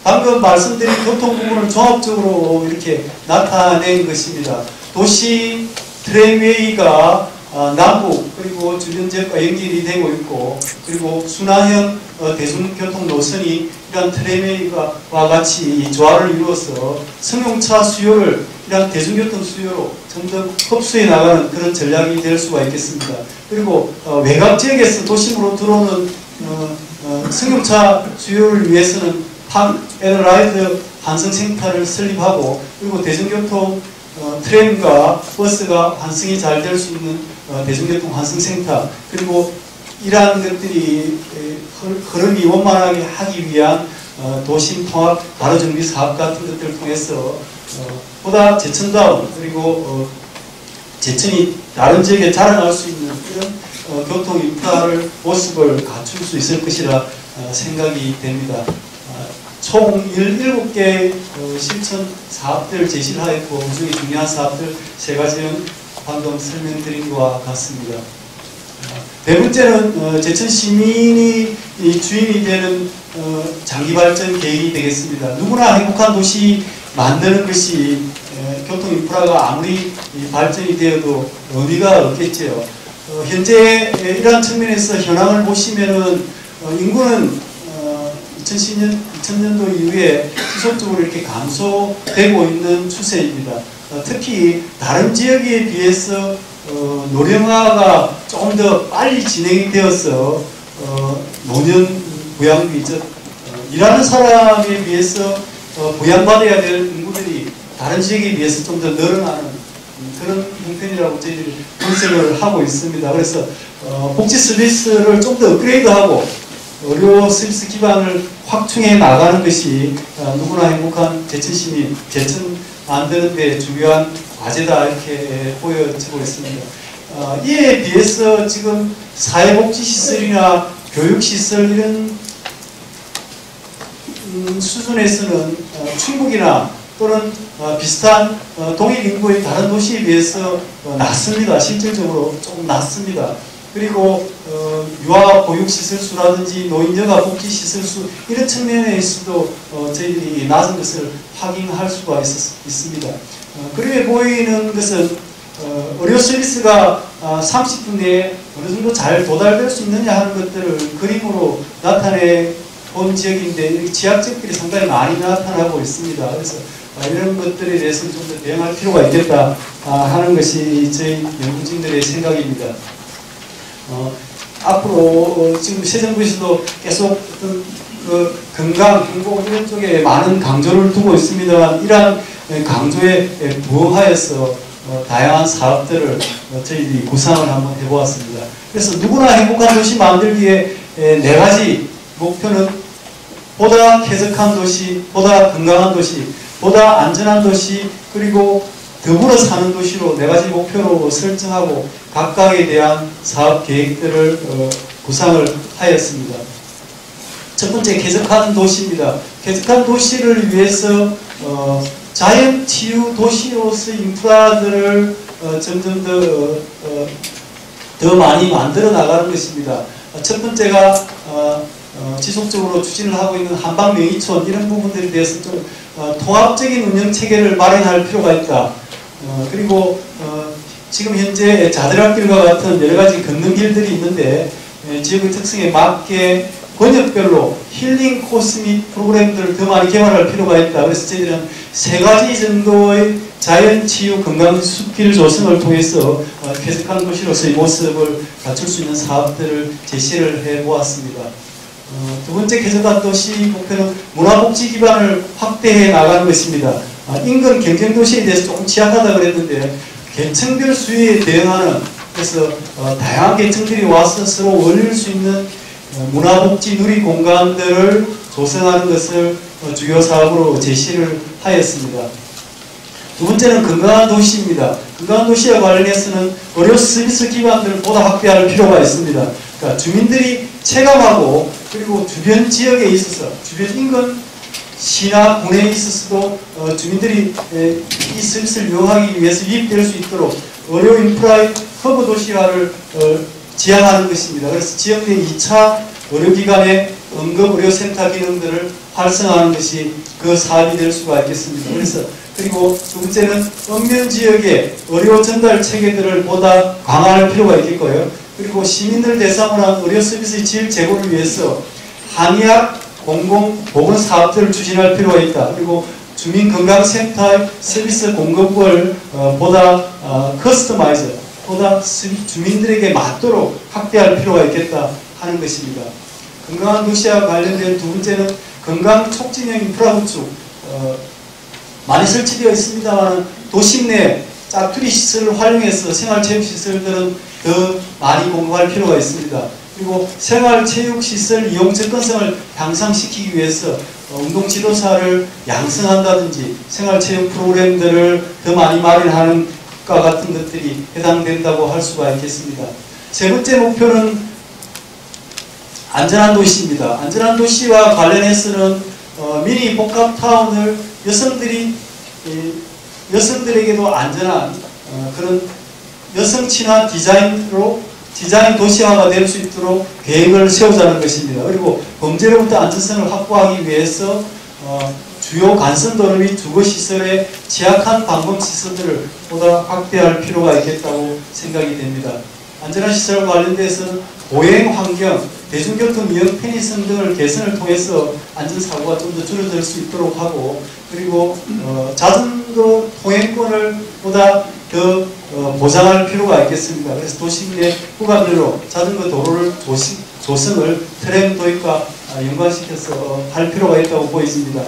B: 방금 말씀드린 교통 부분을 종합적으로 이렇게 나타낸 것입니다. 도시 트램웨이가 남북 그리고 주변 지역과 연결이 되고 있고, 그리고 순환형 대중교통 노선이 이러한 트램웨이와 같이 이 조화를 이루어서 승용차 수요를 이러한 대중교통 수요로 점점 흡수해 나가는 그런 전략이 될 수가 있겠습니다. 그리고 외곽 지역에서 도심으로 들어오는 승용차 수요를 위해서는 에너라이드 환승센터를 설립하고, 그리고 대중교통 트램과 버스가 환승이 잘 될 수 있는 대중교통 환승센터, 그리고 이러한 것들이 흐름이 원만하게 하기 위한 도심 통합 가로정비 사업 같은 것들을 통해서 보다 제천다운, 그리고 제천이 다른 지역에 자랑할 수 있는 이런 교통 인프라를 모습을 갖출 수 있을 것이라 생각이 됩니다. 총 17개의 실천 사업들을 제시를 하였고 그중에 중요한 사업들 3가지는 방금 설명드린 것과 같습니다. 네 번째는 제천 시민이 주인이 되는 장기발전 계획이 되겠습니다. 누구나 행복한 도시 만드는 것이 교통 인프라가 아무리 발전이 되어도 의미가 없겠지요. 현재 이러한 측면에서 현황을 보시면은 인구는 2000년도 이후에 지속적으로 이렇게 감소되고 있는 추세입니다. 특히 다른 지역에 비해서 노령화가 조금 더 빨리 진행이 되어서 노년 부양비, 즉 일하는 사람에 비해서 부양받아야 될 인구들이 다른 지역에 비해서 좀 더 늘어나는 그런 형편이라고 저희들이 분석을 하고 있습니다. 그래서 복지 서비스를 좀 더 업그레이드하고 의료 서비스 기반을 확충해 나가는 것이 누구나 행복한 제천 시민, 제천 만드는 데 중요한 과제다 이렇게 보여지고 있습니다. 이에 비해서 지금 사회복지시설이나 교육시설 이런 수준에서는 충북이나 또는 비슷한 동일 인구의 다른 도시에 비해서 낮습니다. 실질적으로 조금 낮습니다. 그리고 유아 보육시설 수라든지 노인여가 복지시설 수 이런 측면에서도 저희들이 낮은 것을 확인할 수가 있습니다. 그렇게 보이는 것은 의료 서비스가 30분 내에 어느 정도 잘 도달될 수 있느냐 하는 것들을 그림으로 나타내 본 지역인데 지역적들이 상당히 많이 나타나고 있습니다. 그래서 이런 것들에 대해서는 좀 더 대응할 필요가 있겠다 하는 것이 저희 연구진들의 생각입니다. 앞으로 지금 새 정부에서도 계속 어떤 건강, 행복 이런 쪽에 많은 강조를 두고 있습니다만 이러한 강조에 부응하여서 다양한 사업들을 저희들이 구상을 한번 해보았습니다. 그래서 누구나 행복한 도시 만들기에 4가지 목표는 보다 쾌적한 도시, 보다 건강한 도시, 보다 안전한 도시, 그리고 더불어 사는 도시로 4가지 목표로 설정하고 각각에 대한 사업 계획들을 구상을 하였습니다. 첫 번째 쾌적한 도시입니다. 쾌적한 도시를 위해서 자연치유 도시로서 인프라들을 점점 더 많이 만들어 나가는 것입니다. 첫 번째가 지속적으로 추진을 하고 있는 한방명의촌 이런 부분들에 대해서 좀 통합적인 운영 체계를 마련할 필요가 있다. 그리고 지금 현재 자드락길과 같은 여러가지 걷는 길들이 있는데 지역의 특성에 맞게 권역별로 힐링 코스 및 프로그램들을 더 많이 개발할 필요가 있다. 그래서 저희들은 3가지 정도의 자연치유 건강숲길 조성을 통해서 쾌적한 도시로서의 모습을 갖출 수 있는 사업들을 제시를 해보았습니다. 두 번째 쾌적한 도시 목표는 문화복지 기반을 확대해 나가는 것입니다. 인근 경쟁도시에 대해서 조금 취약하다 그랬는데 계층별 수요에 대응하는, 그래서 다양한 계층들이 와서 서로 어울릴 수 있는 문화복지 누리 공간들을 조성하는 것을 주요 사업으로 제시를 하였습니다. 두 번째는 건강한 도시입니다. 건강한 도시와 관련해서는 의료 서비스 기반들을 보다 확대할 필요가 있습니다. 그러니까 주민들이 체감하고 그리고 주변 지역에 있어서 주변 인근 시나 군에 있어서도 주민들이 이 서비스를 이용하기 위해서 유입될 수 있도록 의료 인프라의 허브 도시화를 지향하는 것입니다. 그래서 지역 내 2차 의료기관의 응급의료센터 기능들을 활성화하는 것이 그 사업이 될 수가 있겠습니다. 그리고 두 번째는 읍면 지역의 의료 전달 체계들을 보다 강화할 필요가 있겠고요. 그리고 시민들 대상으로 한 의료 서비스의 질 제고를 위해서 한의학 공공보건사업들을 추진할 필요가 있다. 그리고 주민건강센터의 서비스 공급을 보다 커스터마이즈, 보다 주민들에게 맞도록 확대할 필요가 있겠다 하는 것입니다. 건강한 도시와 관련된 두 번째는 건강 촉진형 인프라 구축. 많이 설치되어 있습니다만 도심 내 짜투리 시설을 활용해서 생활체육시설들은 더 많이 공급할 필요가 있습니다. 그리고 생활체육시설 이용 접근성을 향상시키기 위해서 운동지도사를 양성한다든지 생활체육 프로그램들을 더 많이 마련하는 같은 것들이 해당된다고 할 수가 있겠습니다. 세 번째 목표는 안전한 도시입니다. 안전한 도시와 관련해서는 미니 복합타운을 여성들에게도 안전한 그런 여성 친화 디자인으로 디자인 도시화가 될 수 있도록 계획을 세우자는 것입니다. 그리고 범죄로부터 안전성을 확보하기 위해서 주요 간선도로 및 주거시설의 취약한 방범시설들을 보다 확대할 필요가 있겠다고 생각이 됩니다. 안전한 시설 관련돼서는 보행환경, 대중교통 이용 편의성 등을 개선을 통해서 안전사고가 좀 더 줄어들 수 있도록 하고, 그리고 자전거 통행권을 보다 더 보장할 필요가 있겠습니다. 그래서 도시 내 구간별로 자전거 도로를 조성을 트램 도입과 연관시켜서 할 필요가 있다고 보여집니다.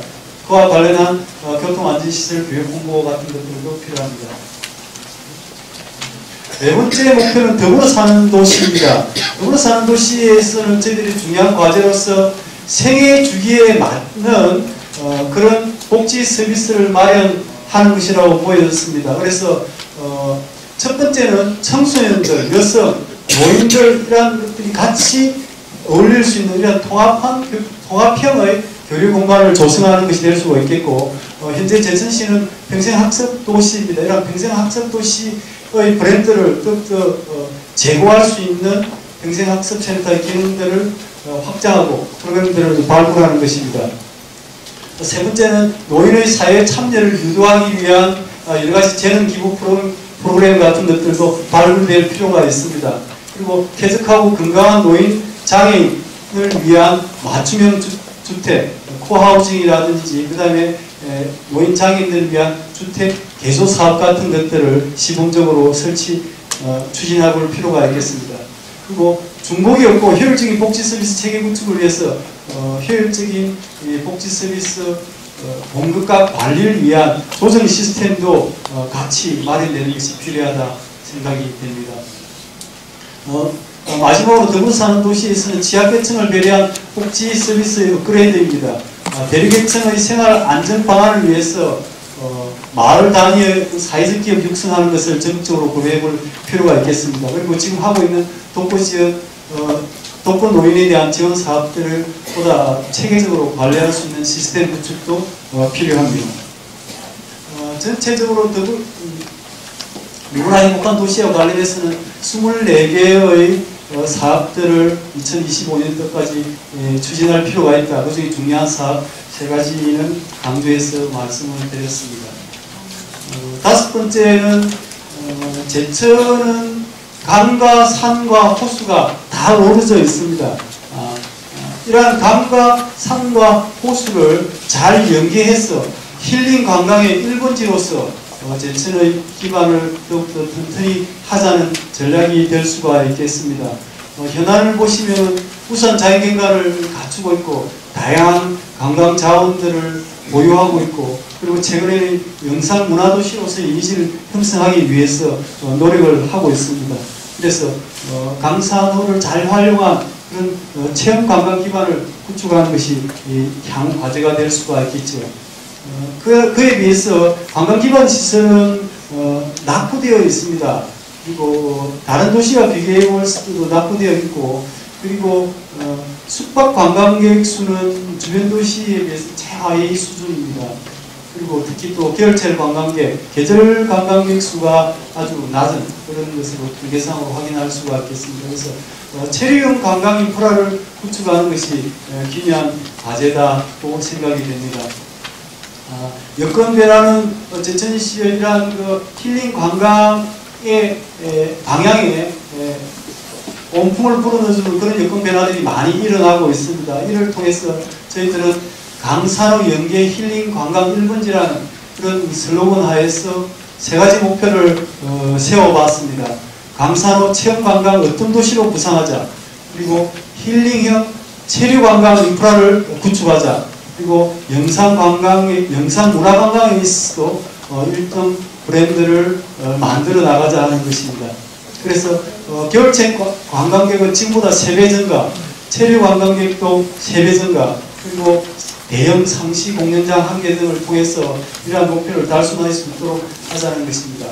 B: 그와 관련한 교통안전시설 교육 홍보 같은 것들도 필요합니다. 네 번째 목표는 더불어 사는 도시입니다. 더불어 사는 도시에서는 저희들이 중요한 과제로서 생애 주기에 맞는 그런 복지 서비스를 마련하는 것이라고 보여졌습니다. 그래서 첫 번째는 청소년들, 여성, 노인들 이런 것들이 같이 어울릴 수 있는 이런 통합형의 교류 공간을 조성하는 것이 될 수가 있겠고, 현재 제천시는 평생학습 도시입니다. 이런 평생학습 도시의 브랜드를 제고할 수 있는 평생학습센터의 기능들을 확장하고 프로그램들을 발굴하는 것입니다. 세 번째는 노인의 사회 참여를 유도하기 위한 여러 가지 재능 기부 프로그램 같은 것들도 발굴될 필요가 있습니다. 그리고 쾌적하고 건강한 노인 장애인을 위한 맞춤형 주택, 코하우징이라든지 그 다음에 노인 장애인들을 위한 주택 개조 사업 같은 것들을 시범적으로 추진해 볼 필요가 있겠습니다. 그리고 중복이 없고 효율적인 복지 서비스 체계 구축을 위해서 효율적인 복지 서비스 공급과 관리를 위한 조정 시스템도 같이 마련되는 것이 필요하다 생각이 됩니다. 마지막으로 더불어 사는 도시에서는 취약계층을 배려한 복지 서비스의 업그레이드입니다. 대륙계층의 생활 안전 방안을 위해서 마을 단위의 사회적 기업 육성하는 것을 적극적으로 고려해 볼 필요가 있겠습니다. 그리고 지금 하고 있는 독거지역, 독거 노인에 대한 지원 사업들을 보다 체계적으로 관리할 수 있는 시스템 구축도 필요합니다. 전체적으로 누구나 행복한 도시와 관련해서는 24개의 사업들을 2025년도까지 추진할 필요가 있다. 그중에 중요한 사업 3가지는 강조해서 말씀을 드렸습니다. 다섯 번째는 제천은 강과 산과 호수가 다 어우러져 있습니다. 이러한 강과 산과 호수를 잘 연계해서 힐링 관광의 1번지로서 제천의 기반을 더욱더 튼튼히 하자는 전략이 될 수가 있겠습니다. 현안을 보시면 우선 자연경관을 갖추고 있고 다양한 관광 자원들을 보유하고 있고, 그리고 최근에는 영상문화도시로서의 이미지를 형성하기 위해서 노력을 하고 있습니다. 그래서 강산호를 잘 활용한 그런 체험 관광 기반을 구축하는 것이 향후 과제가 될 수가 있겠죠. 그에 비해서 관광 기반 시설은 낙후되어 있습니다. 그리고 다른 도시와 비교해 볼 때도 낙후되어 있고, 그리고 숙박 관광객 수는 주변 도시에 비해서 최하위 수준입니다. 그리고 특히 또 겨울철 관광객, 계절 관광객 수가 아주 낮은 그런 것으로 통계상으로 확인할 수가 있겠습니다. 그래서 체류형 관광 인프라를 구축하는 것이 중요한 과제다고 생각이 됩니다. 여건 변화는 제천시의 이러한 힐링 관광의 방향에 온풍을 불어넣어주는 그런 여건 변화들이 많이 일어나고 있습니다. 이를 통해서 저희들은 강산호 연계 힐링 관광 1번지라는 그런 슬로건 하에서 3가지 목표를 세워봤습니다. 강산호 체험 관광 어떤 도시로 구상하자, 그리고 힐링형 체류 관광 인프라를 구축하자, 그리고 영상 문화 관광에 있어도 일정 브랜드를 만들어 나가자 하는 것입니다. 그래서 겨울철 관광객은 지금보다 3배 증가, 체류 관광객도 3배 증가, 그리고 대형 상시 공연장 1개 등을 통해서 이러한 목표를 달성할 수 있도록 하자는 것입니다.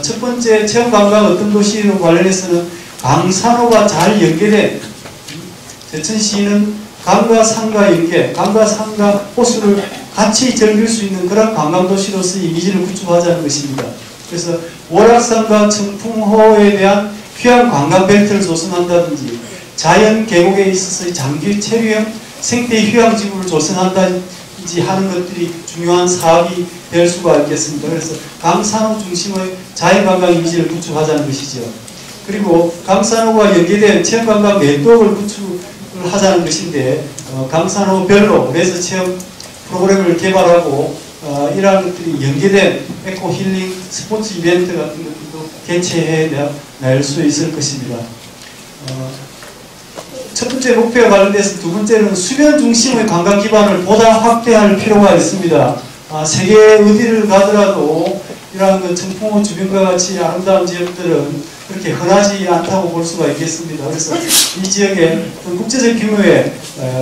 B: 첫 번째 체험관광 어떤 도시로 관련해서는 강산호가 잘 연계된 제천시는 강과 산과 연계, 강과 산과 호수를 같이 즐길 수 있는 그런 관광도시로서 이미지를 구축하자는 것입니다. 그래서 월악산과 청풍호에 대한 휴양 관광 벨트를 조성한다든지 자연 계곡에 있어서 장기 체류형 생태 휴양 지구를 조성한다든지 하는 것들이 중요한 사업이 될 수가 있겠습니다. 그래서 강산호 중심의 자연 관광 이미지를 구축하자는 것이죠. 그리고 강산호와 연계된 체험관광 네트워크를 구축하자는 것인데 강산호별로 레저 체험 프로그램을 개발하고 이러한 것들이 연계된 에코 힐링 스포츠 이벤트 같은 것들도 개최해낼 수 있을 것입니다. 첫 번째 목표와 관련돼서 두 번째는 수변 중심의 관광 기반을 보다 확대할 필요가 있습니다. 세계 어디를 가더라도 이러한 청풍호 주변과 같이 아름다운 지역들은 그렇게 흔하지 않다고 볼 수가 있겠습니다. 그래서 이 지역에 국제적 규모의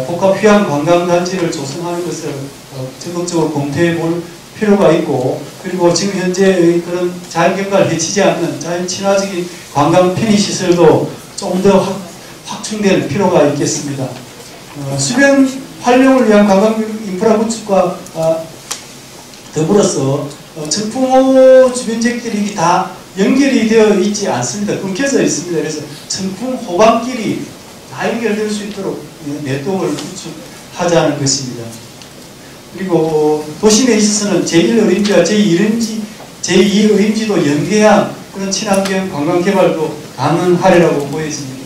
B: 복합 휴양 관광단지를 조성하는 것을 적극적으로 검토해 볼 필요가 있고, 그리고 지금 현재의 그런 자연경관을 해치지 않는 자연 친화적인 관광 편의시설도 좀 더 확충될 필요가 있겠습니다. 수변 활용을 위한 관광 인프라 구축과 더불어서 청풍호 주변 지역들이 다 연결이 되어 있지 않습니다. 끊겨져 있습니다. 그래서 청풍호강길이 다 연결될 수 있도록 네트워크를 구축하자는 것입니다. 그리고 도심에 있어서는 제1어림지와 제2어림지도 연계한 그런 친환경 관광 개발도 가능하리라고 보여집니다.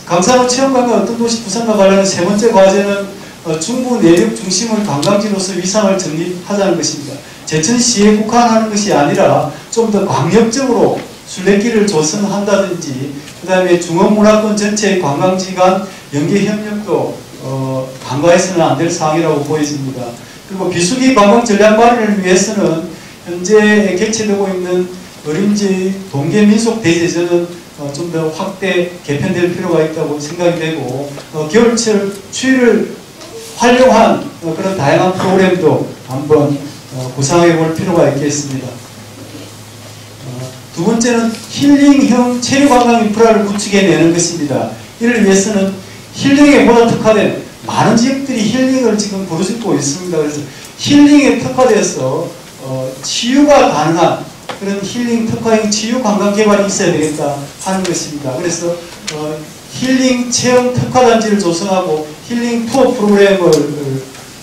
B: 강산호 체험관광 어떤 도시 부산과 관련한 세 번째 과제는 중부 내륙 중심의 관광지로서 위상을 정립하자는 것입니다. 제천시에 국한하는 것이 아니라 좀 더 광역적으로 순례길을 조성한다든지, 그 다음에 중원문화권 전체의 관광지 간 연계 협력도 간과해서는 안 될 사항이라고 보여집니다. 그리고 비수기 관광 전략 마련을 위해서는 현재 개최되고 있는 어림지 동계민속 대제전은 좀 더 확대 개편될 필요가 있다고 생각이 되고, 겨울철 추위를 활용한 그런 다양한 프로그램도 한번 구상해 볼 필요가 있겠습니다. 두 번째는 힐링형 체류관광 인프라를 구축해내는 것입니다. 이를 위해서는 힐링에 보다 특화된 많은 지역들이 힐링을 지금 부르짖고 있습니다. 그래서 힐링에 특화돼서 치유가 가능한 그런 힐링 특화형 치유 관광 개발이 있어야 되겠다 하는 것입니다. 그래서 힐링 체험 특화단지를 조성하고 힐링 투어 프로그램을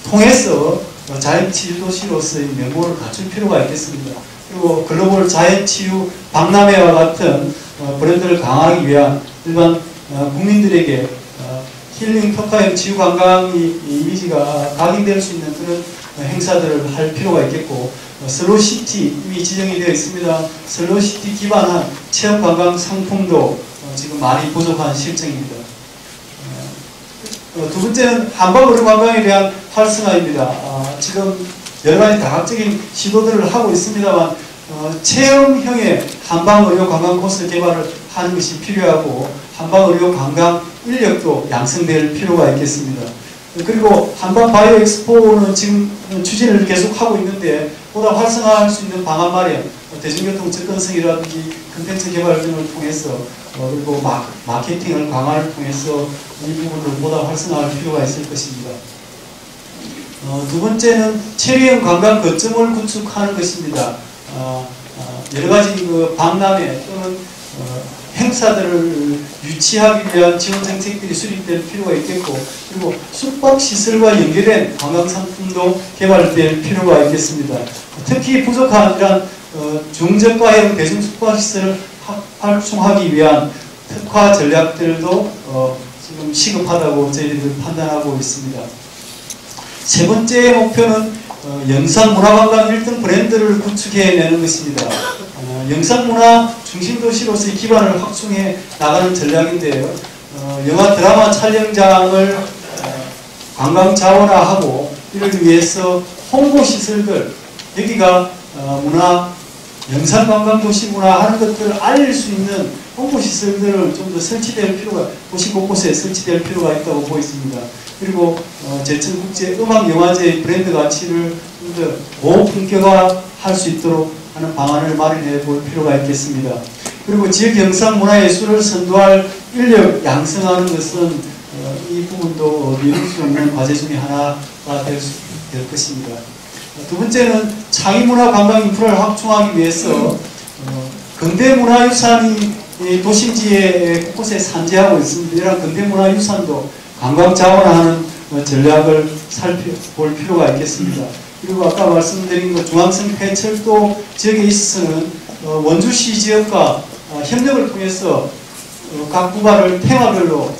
B: 통해서 자연치유도시로서의 면모를 갖출 필요가 있겠습니다. 그리고 글로벌 자연치유 박람회와 같은 브랜드를 강화하기 위한 일반 국민들에게 힐링 특화형 치유관광 이미지가 각인될 수 있는 그런 행사들을 할 필요가 있겠고, 슬로시티 이미 지정이 되어 있습니다. 슬로시티 기반한 체험관광 상품도 지금 많이 부족한 실정입니다. 두 번째는 한방의료관광에 대한 활성화입니다. 지금 여러가지 다각적인 시도들을 하고 있습니다만 체험형의 한방의료관광 코스 개발을 하는 것이 필요하고, 한방의료관광 인력도 양성될 필요가 있겠습니다. 그리고 한방바이오 엑스포는 지금 추진을 계속하고 있는데 보다 활성화할 수 있는 방안 마련, 대중교통 접근성이라든지 콘텐츠 개발 등을 통해서 그리고 마케팅을 강화를 통해서 이 부분을 보다 활성화할 필요가 있을 것입니다. 두 번째는 체류형 관광 거점을 구축하는 것입니다. 여러 가지 박람회 또는 행사들을 유치하기 위한 지원 정책들이 수립될 필요가 있겠고, 그리고 숙박시설과 연계된 관광상품도 개발될 필요가 있겠습니다. 특히 부족한 이러한 중저가형 대중숙박시설을 확충하기 위한 특화 전략들도 지금 시급하다고 저희들이 판단하고 있습니다. 세 번째 목표는 영상문화관광 1등 브랜드를 구축해내는 것입니다. 영상문화 중심도시로서의 기반을 확충해 나가는 전략인데요. 영화 드라마 촬영장을 관광 자원화하고, 이를 위해서 홍보시설들, 여기가 문화, 영상관광도시 문화 하는 것들을 알릴 수 있는 홍보시설들을 좀 더 설치될 필요가, 도시 곳곳에 설치될 필요가 있다고 보입니다. 그리고 제천국제음악영화제의 브랜드 가치를 고품격화할 수 있도록 하는 방안을 마련해 볼 필요가 있겠습니다. 그리고 지역 영상 문화예술을 선도할 인력 양성하는 것은 이 부분도 미룰 수 없는 과제 중에 하나가 될 것입니다. 두 번째는 창의문화 관광 인프라를 확충하기 위해서 근대문화유산이 도심지에 곳곳에 산재하고 있습니다. 이러한 근대문화유산도 관광 자원화하는 전략을 살펴볼 필요가 있겠습니다. 그리고 아까 말씀드린 것 중앙선 폐철도 지역에 있어서는 원주시 지역과 협력을 통해서 각 구간을 테마별로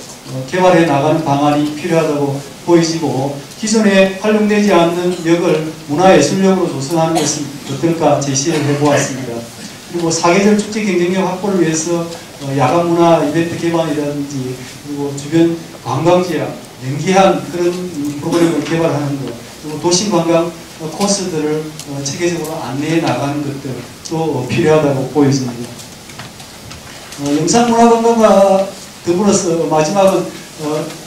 B: 개발해 나가는 방안이 필요하다고 보이지고 기존에 활용되지 않는 역을 문화예술역으로 조성하는 것은 어떨까 제시를 해보았습니다. 그리고 사계절 축제 경쟁력 확보를 위해서 야간 문화 이벤트 개방이라든지 그리고 주변 관광지역 연계한 그런 프로그램을 개발하는 것, 그리고 도심 관광 코스들을 체계적으로 안내해 나가는 것들도 필요하다고 보여집니다. 영상문화관광과 더불어서 마지막은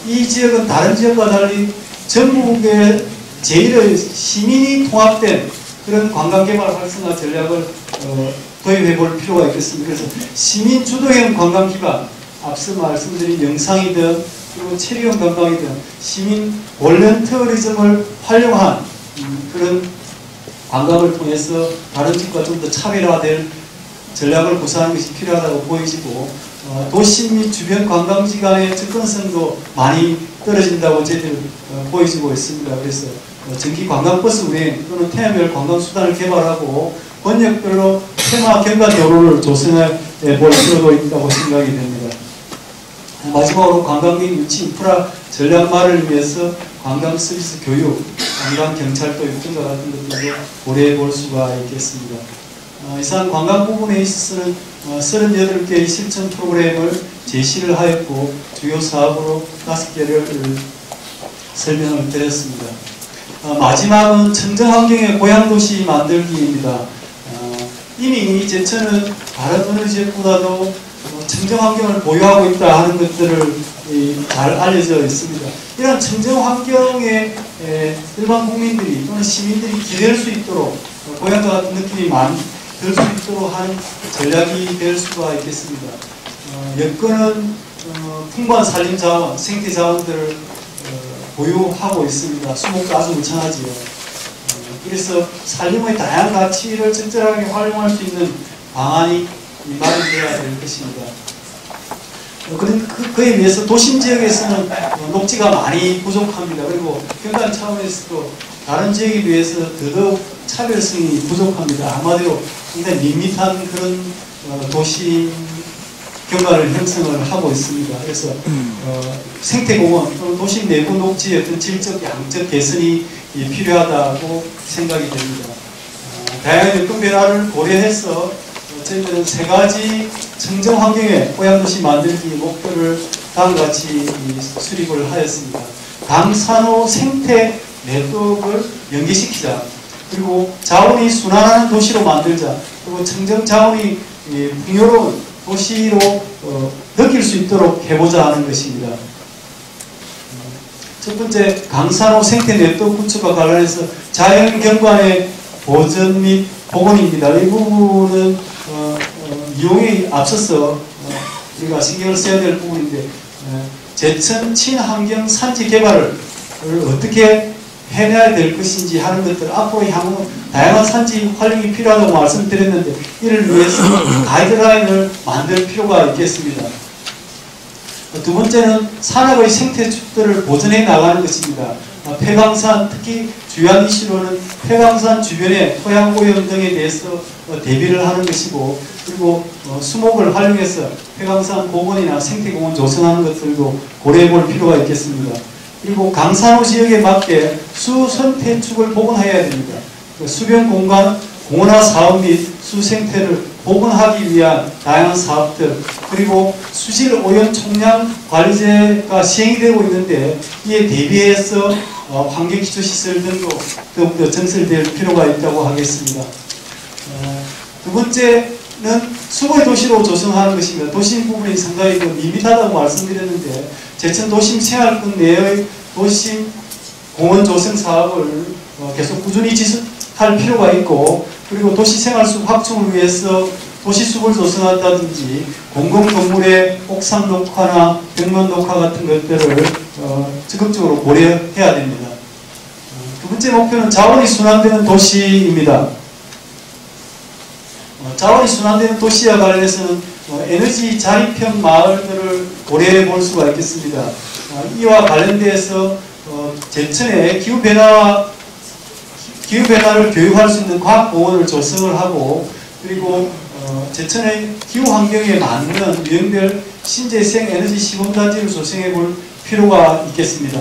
B: 이 지역은 다른 지역과 달리 전국의 제1의 시민이 통합된 그런 관광개발 활성화 전략을 도입해 볼 필요가 있겠습니다. 그래서 시민 주도형 관광 기반, 앞서 말씀드린 영상이든 그리고 체리형 관광이든 시민 볼런터리즘을 활용한 그런 관광을 통해서 다른 지역과 좀 더 차별화될 전략을 구사하는 것이 필요하다고 보이지고 도심 및 주변 관광지 간의 접근성도 많이 떨어진다고 저희들 보이지고 있습니다. 그래서 정기 관광버스 운행 또는 테마별 관광수단을 개발하고 권역별로 테마 경관 도로를 조성해 볼 필요도 있다고 생각이 됩니다. 마지막으로 관광객 유치 인프라 전략화를 위해서 관광 서비스 교육, 관광 경찰도 등과 같은 것들도 고려해 볼 수가 있겠습니다. 이상 관광 부분에 있어서는 38개의 실천 프로그램을 제시를 하였고 주요 사업으로 5개를 설명을 드렸습니다. 마지막은 청정환경의 고향도시 만들기입니다. 이미 제천은 다른 어느 지역보다도 청정환경을 보유하고 있다 하는 것들을 잘 알려져 있습니다. 이런 청정환경에 일반 국민들이 또는 시민들이 기댈 수 있도록 고향과 같은 느낌이 많이 들 수 있도록 하는 전략이 될 수가 있겠습니다. 여건은 풍부한 산림자원, 생태자원들을 보유하고 있습니다. 수목도 아주 울창하지요. 그래서 산림의 다양한 가치를 적절하게 활용할 수 있는 방안이 마련되어야 될 것입니다. 그에 비해서 도심 지역에서는 녹지가 많이 부족합니다. 그리고 경관 차원에서도 다른 지역에 비해서 더더욱 차별성이 부족합니다. 한마디로 굉장히 밋밋한 그런 도시 경관을 형성을 하고 있습니다. 그래서 생태공원 또는 도심 내부 녹지의 어떤 질적, 양적 개선이 필요하다고 생각이 됩니다. 다양한 여건 변화를 고려해서 저희들은 3가지 청정 환경의 고향도시 만들기 목표를 다음과 같이 수립을 하였습니다. 강산호 생태 네트워크를 연계시키자. 그리고 자원이 순환하는 도시로 만들자. 그리고 청정 자원이 풍요로운 도시로 느낄 수 있도록 해보자 하는 것입니다. 첫 번째, 강산호 생태 네트워크 구축과 관련해서 자연경관의 보전 및 복원입니다. 이 부분은 이용에 앞서서 우리가 신경을 써야 될 부분인데 제천 친환경 산지 개발을 어떻게 해내야 될 것인지 하는 것들, 앞으로 향후 다양한 산지 활용이 필요하다고 말씀드렸는데 이를 위해서 가이드라인을 만들 필요가 있겠습니다. 두 번째는 산업의 생태축들을 보존해 나가는 것입니다. 폐광산, 특히 주요한 이슈로는 폐광산 주변의 토양오염 등에 대해서 대비를 하는 것이고, 그리고 수목을 활용해서 폐광산 공원이나 생태공원 조성하는 것들도 고려해 볼 필요가 있겠습니다. 그리고 강산호 지역에 맞게 수선태축을 복원해야 됩니다. 수변 공간, 공원화 사업 및 수생태를 복원하기 위한 다양한 사업들, 그리고 수질 오염 총량 관리제가 시행이 되고 있는데 이에 대비해서 환경기초시설 등도 더욱더 전설될 필요가 있다고 하겠습니다. 두 번째는 수거의 도시로 조성하는 것입니다. 도심 부분이 상당히 밋밋하다고 말씀드렸는데 제천 도심 생활권 내의 도심 공원 조성 사업을 계속 꾸준히 지속할 필요가 있고, 그리고 도시생활숲 확충을 위해서 도시숲을 조성한다든지 공공건물의 옥상 녹화나 벽면 녹화 같은 것들을 적극적으로 고려해야 됩니다. 두 번째 목표는 자원이 순환되는 도시입니다. 자원이 순환되는 도시와 관련해서는 에너지 자립형 마을들을 고려해 볼 수가 있겠습니다. 이와 관련돼서 제천에 기후변화를 교육할 수 있는 과학공원을 조성을 하고, 그리고 제천의 기후환경에 맞는 유형별 신재생 에너지 시범단지를 조성해 볼 필요가 있겠습니다.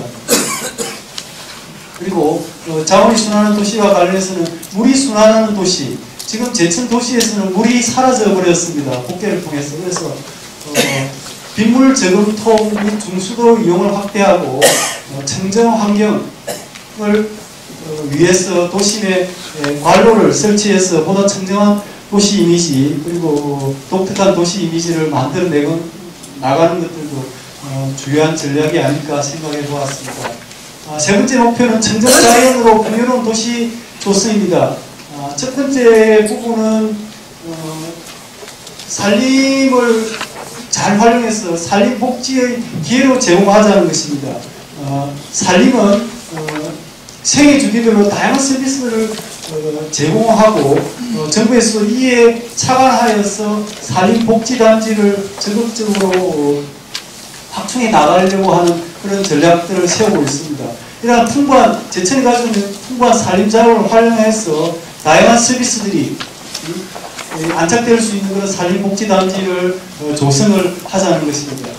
B: 그리고 자원이 순환하는 도시와 관련해서는 물이 순환하는 도시, 지금 제천 도시에서는 물이 사라져 버렸습니다. 복개를 통해서. 그래서 빗물 저금통 및 중수도 이용을 확대하고 청정 환경을 위해서 도심에 관로를 설치해서 보다 청정한 도시 이미지, 그리고 독특한 도시 이미지를 만들어내고 나가는 것들도 중요한 전략이 아닐까 생각해 보았습니다. 세 번째 목표는 청정자연으로 풍요로운 도시 조성입니다. 첫 번째 부분은 산림을 잘 활용해서 산림 복지의 기회로 제공하자는 것입니다. 산림은 생애 주기별로 다양한 서비스를 제공하고 정부에서 이에 착안하여서 산림복지단지를 적극적으로 확충해 나가려고 하는 그런 전략들을 세우고 있습니다. 이러한 제천이 가지고 있는 풍부한 산림 자원을 활용해서 다양한 서비스들이 안착될 수 있는 그런 산림복지단지를 조성을 하자는 것입니다.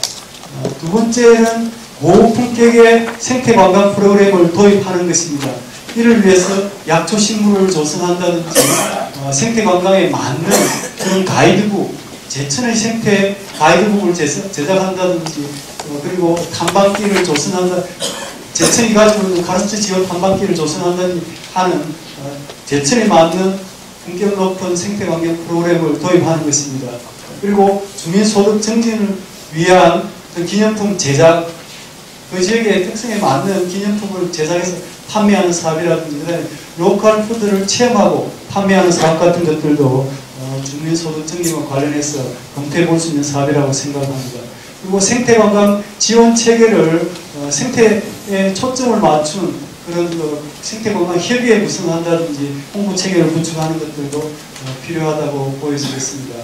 B: 두 번째는 고품격의 생태관광 프로그램을 도입하는 것입니다. 이를 위해서 약초식물을 조성한다든지 생태관광에 맞는 그런 가이드북, 제천의 생태 가이드북을 제작한다든지 그리고 탐방길을 조성한다, 제천이 가지고 있는 가스트 지역 탐방길을 조성한다든지 하는 제천에 맞는 품격 높은 생태관광 프로그램을 도입하는 것입니다. 그리고 주민소득 증진을 위한 기념품 제작, 그 지역의 특성에 맞는 기념품을 제작해서 판매하는 사업이라든지, 그다음에 로컬 푸드를 체험하고 판매하는 사업 같은 것들도 주민소득 증진과 관련해서 검토해 볼 수 있는 사업이라고 생각합니다. 그리고 생태관광 지원 체계를 생태에 초점을 맞춘 그런 생태관광 협의회 구성한다든지 홍보 체계를 구축하는 것들도 필요하다고 보여지겠습니다.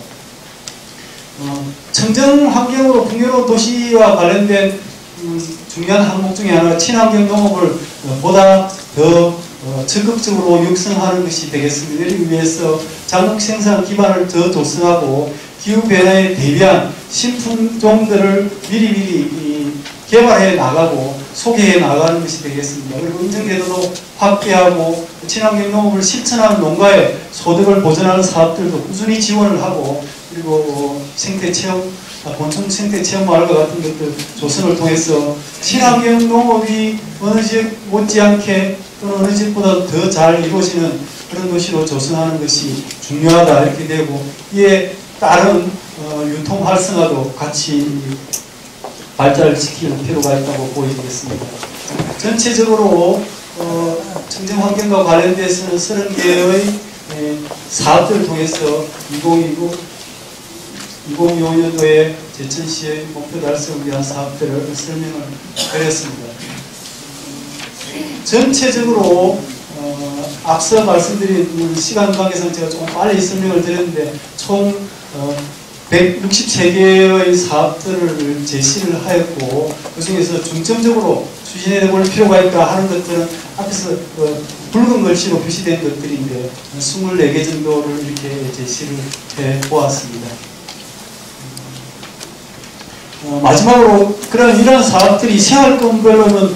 B: 청정 환경으로 풍요로운 도시와 관련된 중요한 항목 중에 하나가 친환경 농업을 보다 더 적극적으로 육성하는 것이 되겠습니다. 이를 위해서 작물 생산 기반을 더 조성하고 기후변화에 대비한 신품종들을 미리미리 개발해 나가고 소개해 나가는 것이 되겠습니다. 그리고 인증제도도 확대하고 친환경 농업을 실천하는 농가의 소득을 보전하는 사업들도 꾸준히 지원을 하고, 그리고 생태체험, 곤충 생태체험 마을과 같은 것들 조성을 통해서 친환경 농업이 어느 지역 못지않게 또는 어느 지역보다 더 잘 이루어지는 그런 도시로 조성하는 것이 중요하다 이렇게 되고, 이에 따른 유통 활성화도 같이 발달을 시킬 필요가 있다고 보이겠습니다. 전체적으로 청정 환경과 관련돼서는 30개의 사업들을 통해서 2025년도에 제천시의 목표 달성을 위한 사업들을 설명을 드렸습니다. 전체적으로 앞서 말씀드린 시간 관계상 제가 조금 빨리 설명을 드렸는데 총 163개의 사업들을 제시를 하였고, 그 중에서 중점적으로 추진해 볼 필요가 있다 하는 것들은 앞에서 붉은 글씨로 표시된 것들인데 24개 정도를 이렇게 제시를 해 보았습니다. 마지막으로 이러한 사업들이 생활권별로는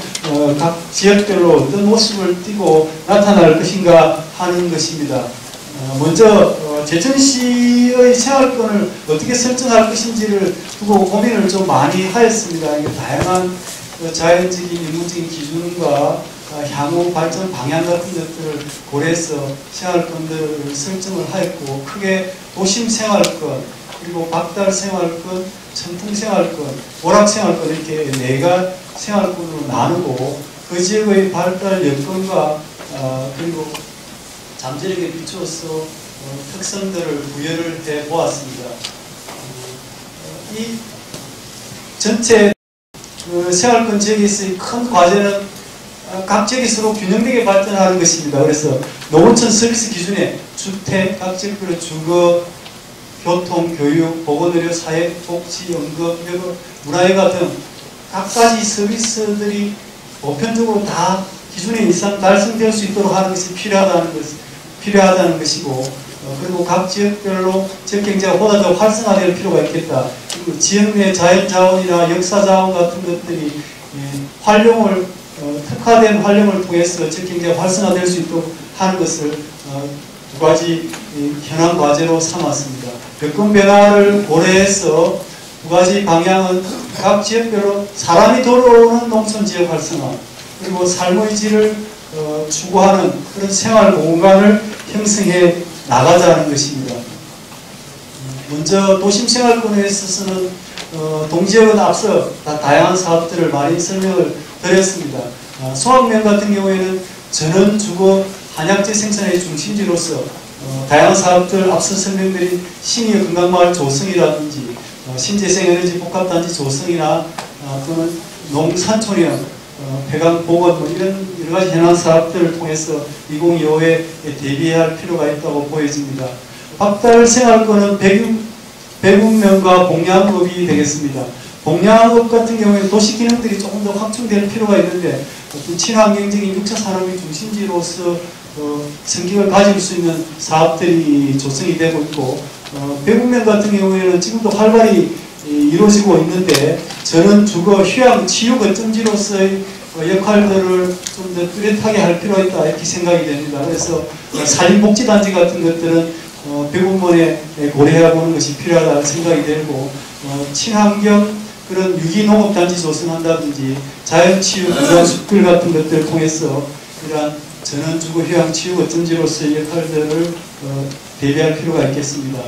B: 각 지역별로 어떤 모습을 띠고 나타날 것인가 하는 것입니다. 먼저 제천시의 생활권을 어떻게 설정할 것인지를 두고 고민을 좀 많이 하였습니다. 다양한 자연적인 인문적인 기준과 향후 발전 방향 같은 것들을 고려해서 생활권들을 설정을 하였고, 크게 도심 생활권, 그리고 박달 생활권, 천풍 생활권, 오락 생활권 이렇게 4가 생활권으로 나누고 그 지역의 발달 여건과 그리고 잠재력에 비추어서 특성들을 부여를 해 보았습니다. 이 전체 생활권 지역에서의 큰 과제는 각 지역이 서로 균형되게 발전하는 것입니다. 그래서 농어촌 서비스 기준에 주택, 각 지역별로 주거, 교통, 교육, 보건의료, 사회, 복지, 연금, 문화예가 등 각가지 서비스들이 보편적으로 다 기준의 이상 달성될 수 있도록 하는 것이 필요하다는 것이고, 그리고 각 지역별로 지역경제가 보다 더 활성화될 필요가 있겠다. 그리고 지역 내 자연자원이나 역사자원 같은 것들이 활용을 특화된 활용을 통해서 지역경제가 활성화될 수 있도록 하는 것을 두 가지 현안 과제로 삼았습니다. 여건 변화를 고려해서 두 가지 방향은 각 지역별로 사람이 돌아오는 농촌 지역 활성화, 그리고 삶의 질을 추구하는 그런 생활 공간을 형성해 나가자는 것입니다. 먼저 도심 생활권에 있어서는 동지역은 앞서 다양한 사업들을 많이 설명을 드렸습니다. 소학면 같은 경우에는 전원 주거 한약재 생산의 중심지로서 다양한 사업들 앞서 설명드린 시니어 건강마을 조성이라든지 신재생에너지 복합단지 조성이나 또는 농산촌형 폐광보건 이런 여러가지 현안 사업들을 통해서 2025에 대비할 필요가 있다고 보여집니다. 박달 생활권은 배군면과 봉양업이 되겠습니다. 봉양업 같은 경우에 도시 기능들이 조금 더 확충될 필요가 있는데 어떤 친환경적인 6차 산업의 중심지로서 성격을 가질 수 있는 사업들이 조성이 되고 있고, 배군면 같은 경우에는 지금도 활발히 이루어지고 있는데 전원 주거 휴양 치유 거점지로서의 역할들을 좀 더 뚜렷하게 할 필요가 있다 이렇게 생각이 됩니다. 그래서 산림복지단지 같은 것들은 배군면에 고려해 보는 것이 필요하다 생각이 되고, 친환경 그런 유기농업단지 조성한다든지 자연치유 건강숲들 같은 것들을 통해서 이러한 전원주거 휴양치유 거점지로서의 역할들을 대비할 필요가 있겠습니다.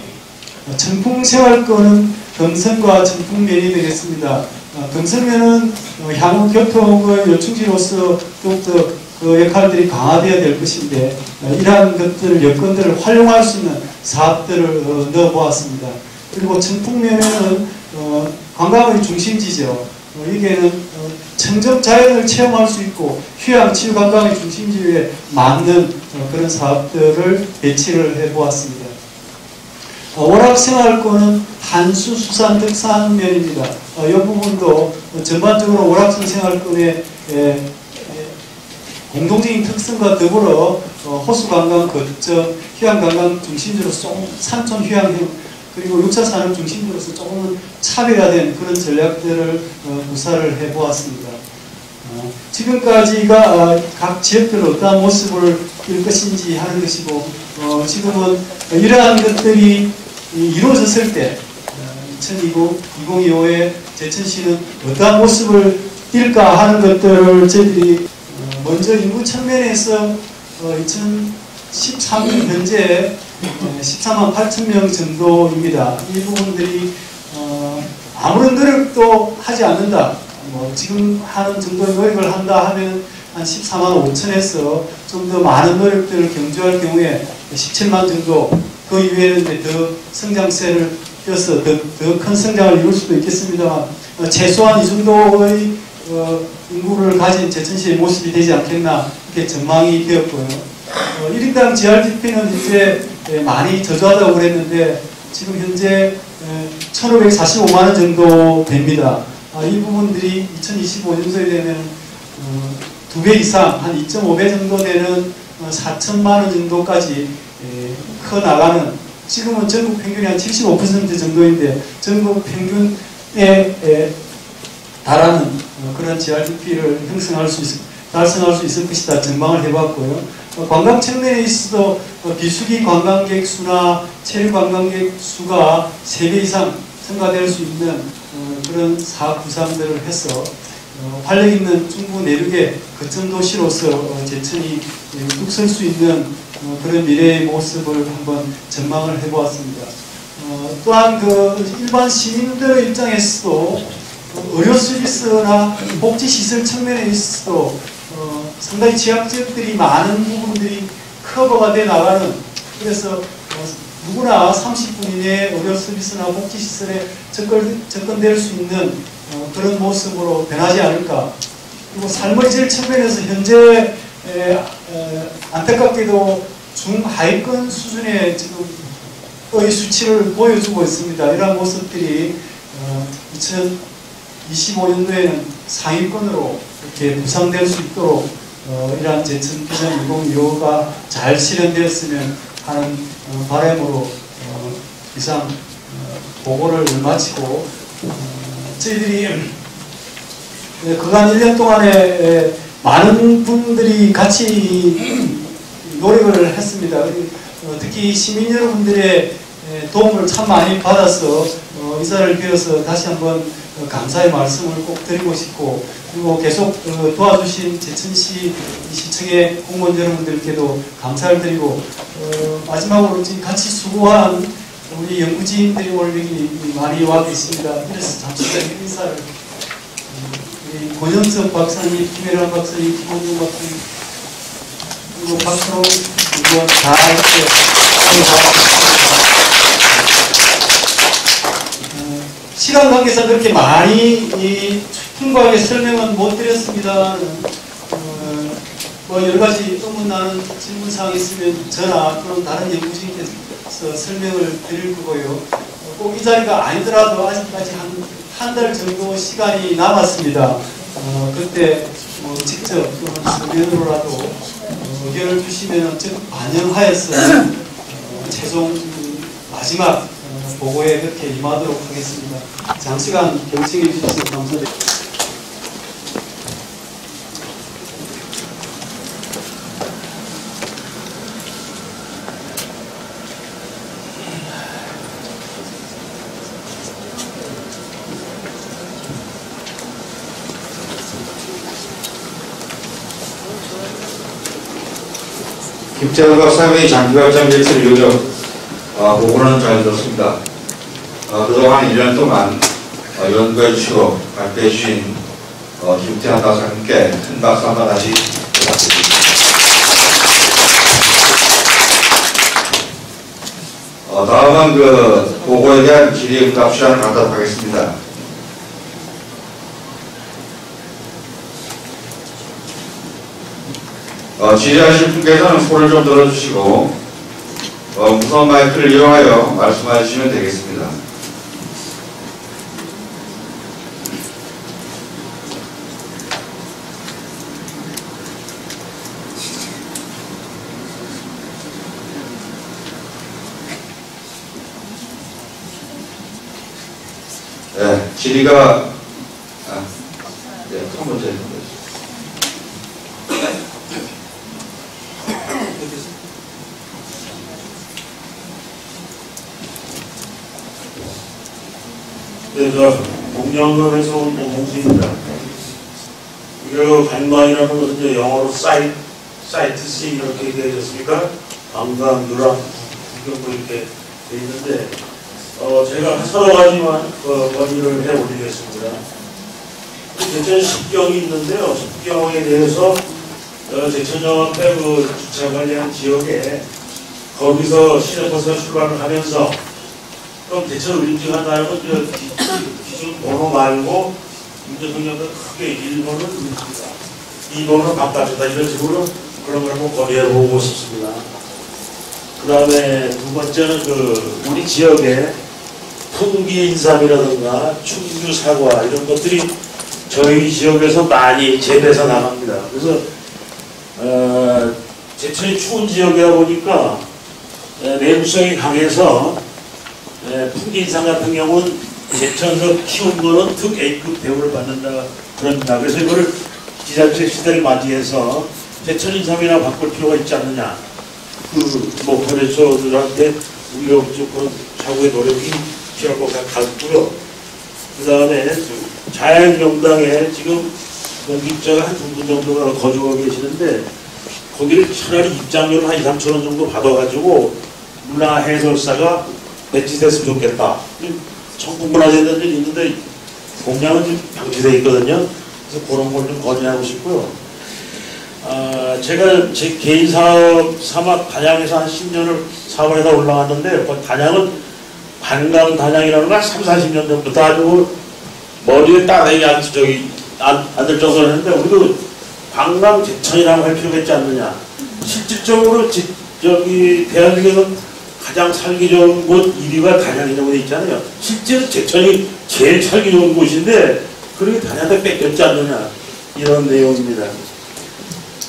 B: 청풍생활권은 경선과 청풍면이 되겠습니다. 경선면은 향후 교통의 요충지로서 더욱더 그 역할들이 강화되어야 될 것인데, 이러한 것들, 여건들을 활용할 수 있는 사업들을 넣어보았습니다. 그리고 청풍면에는 관광의 중심지죠. 여기에는 청정 자연을 체험할 수 있고 휴양 치유 관광의 중심지에 맞는 그런 사업들을 배치를 해보았습니다. 오락생활권은 한수 수산 특산면입니다. 이 부분도 전반적으로 오락성 생활권의 공동적인 특성과 더불어 호수관광, 거점, 휴양관광 중심지로서 조금 산촌 휴양형 그리고 6차 산업 중심으로서 조금은 차별화된 그런 전략들을 구사를 해보았습니다. 지금까지가 각 지역별로 어떠한 모습을 띌 것인지 하는 것이고, 지금은 이러한 것들이 이루어졌을 때 2025에 제천시는 어떠한 모습을 띌까 하는 것들을 저희들이 먼저 인구 측면에서 2013년 현재 14만 8천 명 정도입니다. 이 부분들이 아무런 노력도 하지 않는다. 지금 하는 정도의 노력을 한다 하면 한 14만 5천에서 좀 더 많은 노력들을 경주할 경우에 17만 정도, 그 이외에는 더 성장세를 띄어서 더 큰 성장을 이룰 수도 있겠습니다만, 최소한 이 정도의 인구를 가진 제천시의 모습이 되지 않겠나 이렇게 전망이 되었고요. 1인당 GRDP는 이제 많이 저조하다고 그랬는데 지금 현재 1,545만원 정도 됩니다. 이 부분들이 2025년도에 되면 2배 이상, 한 2.5배 정도 되는 4천만원 정도까지 커 나가는, 지금은 전국 평균이 한 75% 정도인데 전국 평균에 달하는 그런 GRDP를 달성할 수 있을 것이다 전망을 해봤고요. 관광 측면에 있어도 비수기 관광객 수나 체류 관광객 수가 3배 이상 증가될 수 있는 그런 사업 구상들을 해서 활력 있는 중부 내륙의 거점 도시로서 제천이 뚝 설 수 있는 그런 미래의 모습을 한번 전망을 해보았습니다. 또한 일반 시민들의 입장에서도 의료 서비스나 복지 시설 측면에 있어도 상당히 취약 지역들이 많은 부분들이 커버가 돼 나가는, 그래서 누구나 30분 이내에 의료 서비스나 복지시설에 접근될 수 있는 그런 모습으로 변하지 않을까. 그리고 삶의 질 측면에서 현재 안타깝게도 중하위권 수준의 지금의 수치를 보여주고 있습니다. 이러한 모습들이 2025년도에는 상위권으로 이렇게 부상될 수 있도록 이러한 제천 비전 2025가 잘 실현되었으면 하는 바람으로 이상 보고를 마치고 저희들이 그간 1년 동안에 많은 분들이 같이 노력을 했습니다. 특히 시민 여러분들의 도움을 참 많이 받아서 이 자리를 빌어서 다시 한번 감사의 말씀을 꼭 드리고 싶고, 그리고 계속 도와주신 제천시 시청의 공무원 여러분들께도 감사를 드리고, 마지막으로 같이 수고한 우리 연구진들이 오늘 여기 많이 와 계십니다. 그래서 잠시 인사를 우리 권영석 박사님, 김혜란 박사님, 김원중 박사님, 그리고 박수로 다 이렇게 시간 관계상 그렇게 많이 풍부하게 설명은 못 드렸습니다는 뭐 여러 가지 의문나는 질문사항이 있으면 저나 또는 다른 연구진께서 설명을 드릴 거고요. 꼭 이 자리가 아니더라도 아직까지 한 달 정도 시간이 남았습니다. 그때 직접 또는 서면으로라도 의견을 주시면 적극 반영하여서 최종 마지막 보고에 그렇게 임하도록 하겠습니다. 장시간 경청해 주셔서 감사드립니다.
A: 김태현 박사의 장기발전 계획을 요격 보고는 잘 들었습니다. 그동안 1년 동안 연구해 주시고 발표해 주신 김태현 박사님께 큰 박수 한번 다시 부탁드립니다. 다음은 그 보고에 대한 질의응답 시간을 갖도록 하겠습니다. 질의하실 분께서는 손을 좀 들어주시고 무선 마이크를 이용하여 말씀해 주시면 되겠습니다. 네, 질의가 첫 번째.
C: 네, 저 공영읍에서 온 오봉수입니다. 이거 관광이라는 것은 이제 영어로 사이트 씨 이렇게 얘기하셨습니까? 관광, 유람, 구경 뭐 이렇게 돼 있는데 제가 서너 가지만 건의를 해 올리겠습니다. 제천 십경이 있는데요. 십경에 대해서 제천역 앞에 그 주차 관리한 지역에 거기서 시내버스가 출발을 하면서 그럼 대체로 인증한다는 기준 번호 말고 운전석역은 크게 1번은 의지다, 2번은 바깥이다, 이런 식으로 그런 걸 한번 건의해보고 싶습니다. 그 다음에 두 번째는 우리 지역에 풍기 인삼이라든가 충주 사과 이런 것들이 저희 지역에서 많이 재배해서 나갑니다. 그래서 제천이 추운 지역이다 보니까 내구성이 강해서 풍기인삼 같은 경우는 제천에서 키운 거는 특 A급 대우를 받는다 그럽니다. 그래서 이거를 지자체 시대를 맞이해서 제천인삼이나 바꿀 필요가 있지 않느냐. 거래처들한테 우리가 그런 차후의 노력이 필요할 것 같고요. 그 다음에 자연명당에 지금 공직자가 한 2분 정도가 거주하고 계시는데 거기를 차라리 입장료를 한 2, 3천 원 정도 받아가지고 문화해설사가 배치됐으면 좋겠다. 청풍문화재단이 있는데 공장은 좀 방치되어 있거든요. 그래서 그런 걸 좀 건의하고 싶고요. 제가 제 개인 사업 삼아 단양에서 한 10년을 사업을 해다 올라왔는데, 그 단양은 관광 단양이라는 걸 3, 40년 전부터 아주 머리에 따닥이 앉을 정도로 했는데, 우리도 관광 제천이라고 할 필요가 있지 않느냐. 실질적으로 저기 대한민국에서 가장 살기 좋은 곳 1위가 단양이라고 돼 있잖아요. 실제로 제천이 제일 살기 좋은 곳인데 그렇게 단양한테 뺏겼지 않느냐, 이런 내용입니다.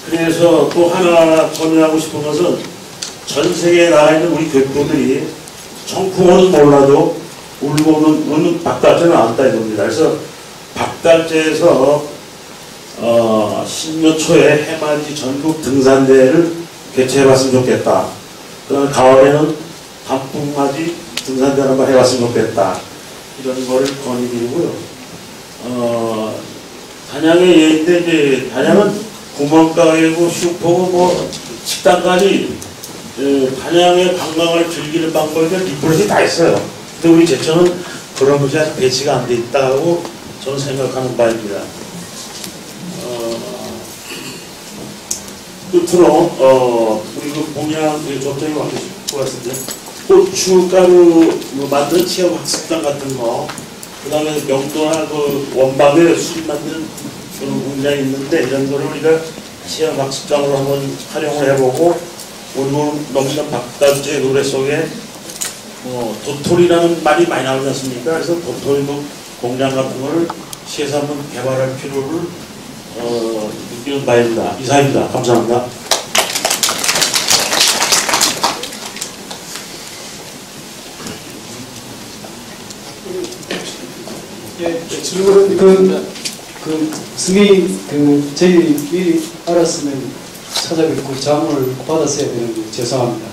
C: 그래서 또 하나 권유하고 싶은 것은 전 세계에 나가 있는 우리 교포들이 청풍어는 몰라도 울고는 박달재는 안다 이겁니다. 그래서 박달재에서 10년 초에 해맞이 전국 등산대회를 개최해봤으면 좋겠다. 그다음에 가을에는 단풍맞이 등산대회를 한번 해봤으면 좋겠다. 이런 거를 건의드리고요. 단양의 예인데, 이제 단양은 구멍가게고 슈퍼고 뭐 식당까지 단양의 관광을 즐기는 방법에 대한 리포트가 다 있어요. 근데 우리 제천은 그런 것이 아직 배치가 안 돼 있다고 저는 생각하는 바입니다. 끝으로 우리 그 봉양 접점이 완전히 것 같은데, 고춧가루 만드는 취업 학습장 같은 거, 그 다음에 명도나 그 원방에 술 만드는 그런 공장이 있는데, 이런 거를 우리가 취업 학습장으로 한번 활용을 해보고, 오늘 넘는 박달재 노래 속에 도토리라는 말이 많이 나오지 않습니까? 그래서 도토리도 공장 같은 거를 시에서 한번 개발할 필요를 느끼는 바입니다. 이상입니다. 감사합니다.
B: 승인 저희 미리 알았으면 찾아뵙고 자문을 받았어야 되는데 죄송합니다.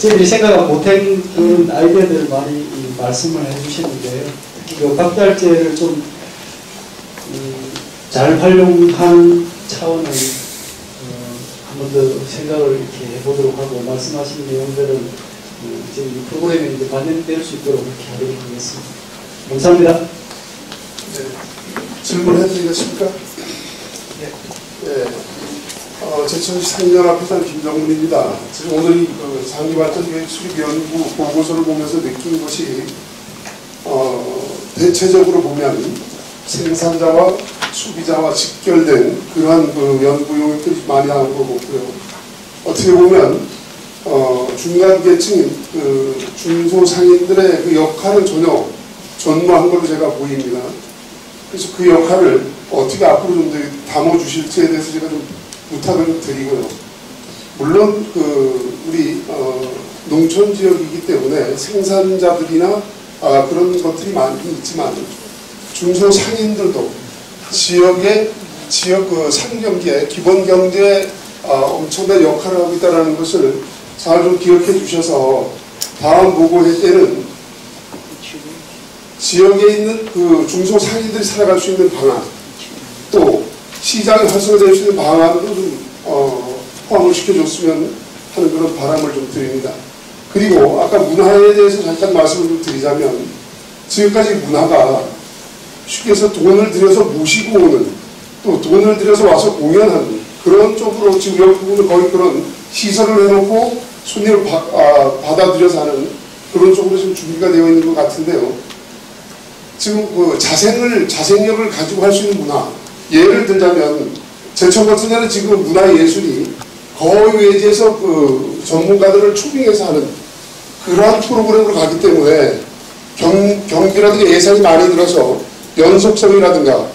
B: 저희들이 생각 못한 그런 아이디어들 많이 말씀을 해주시는데요. 특히 그 박달재를 좀 잘 활용한 차원을 한 번 더 생각을 이렇게 해보도록 하고, 말씀하신 내용들은 저희 프로그램에 이제 반영될 수 있도록 그렇게 하도록 하겠습니다. 감사합니다.
D: 네. 질문해도 되겠습니까? 네. 제천시 상인연합회장 김정문입니다. 지금 오늘 이 장기발전계획 수립연구 보고서를 보면서 느낀 것이 대체적으로 보면 생산자와 소비자와 직결된 그러한 그 연구 용역들이 많이 나온 것 같고요. 어떻게 보면 중간 계층인 그 중소상인들의 그 역할을 전혀 전무한 걸로 제가 보입니다. 그래서 그 역할을 어떻게 앞으로 좀 더 담아주실지에 대해서 제가 좀 부탁을 드리고요. 물론 우리 농촌 지역이기 때문에 생산자들이나 그런 것들이 많이 있지만 중소상인들도 지역 그 상경기에 기본 경제에 엄청난 역할을 하고 있다는 것을 잘 좀 기억해 주셔서 다음 보고회 때는 지역에 있는 그 중소상인들이 살아갈 수 있는 방안, 또 시장이 활성화될 수 있는 방안도 좀 포함을 시켜줬으면 하는 그런 바람을 좀 드립니다. 그리고 아까 문화에 대해서 잠깐 말씀을 좀 드리자면, 지금까지 문화가 쉽게 해서 돈을 들여서 모시고 오는, 또 돈을 들여서 와서 공연하는 그런 쪽으로 지금 여기 부분은 거의 그런 시설을 해놓고 손님을 받아들여서 하는 그런 쪽으로 지금 준비가 되어 있는 것 같은데요. 지금 그 자생력을 가지고 할 수 있는 문화, 예를 들자면 제천 같은 데는 지금 문화예술이 거의 외지에서 그 전문가들을 초빙해서 하는 그러한 프로그램으로 가기 때문에 경비라든가 예산이 많이 들어서 연속성이라든가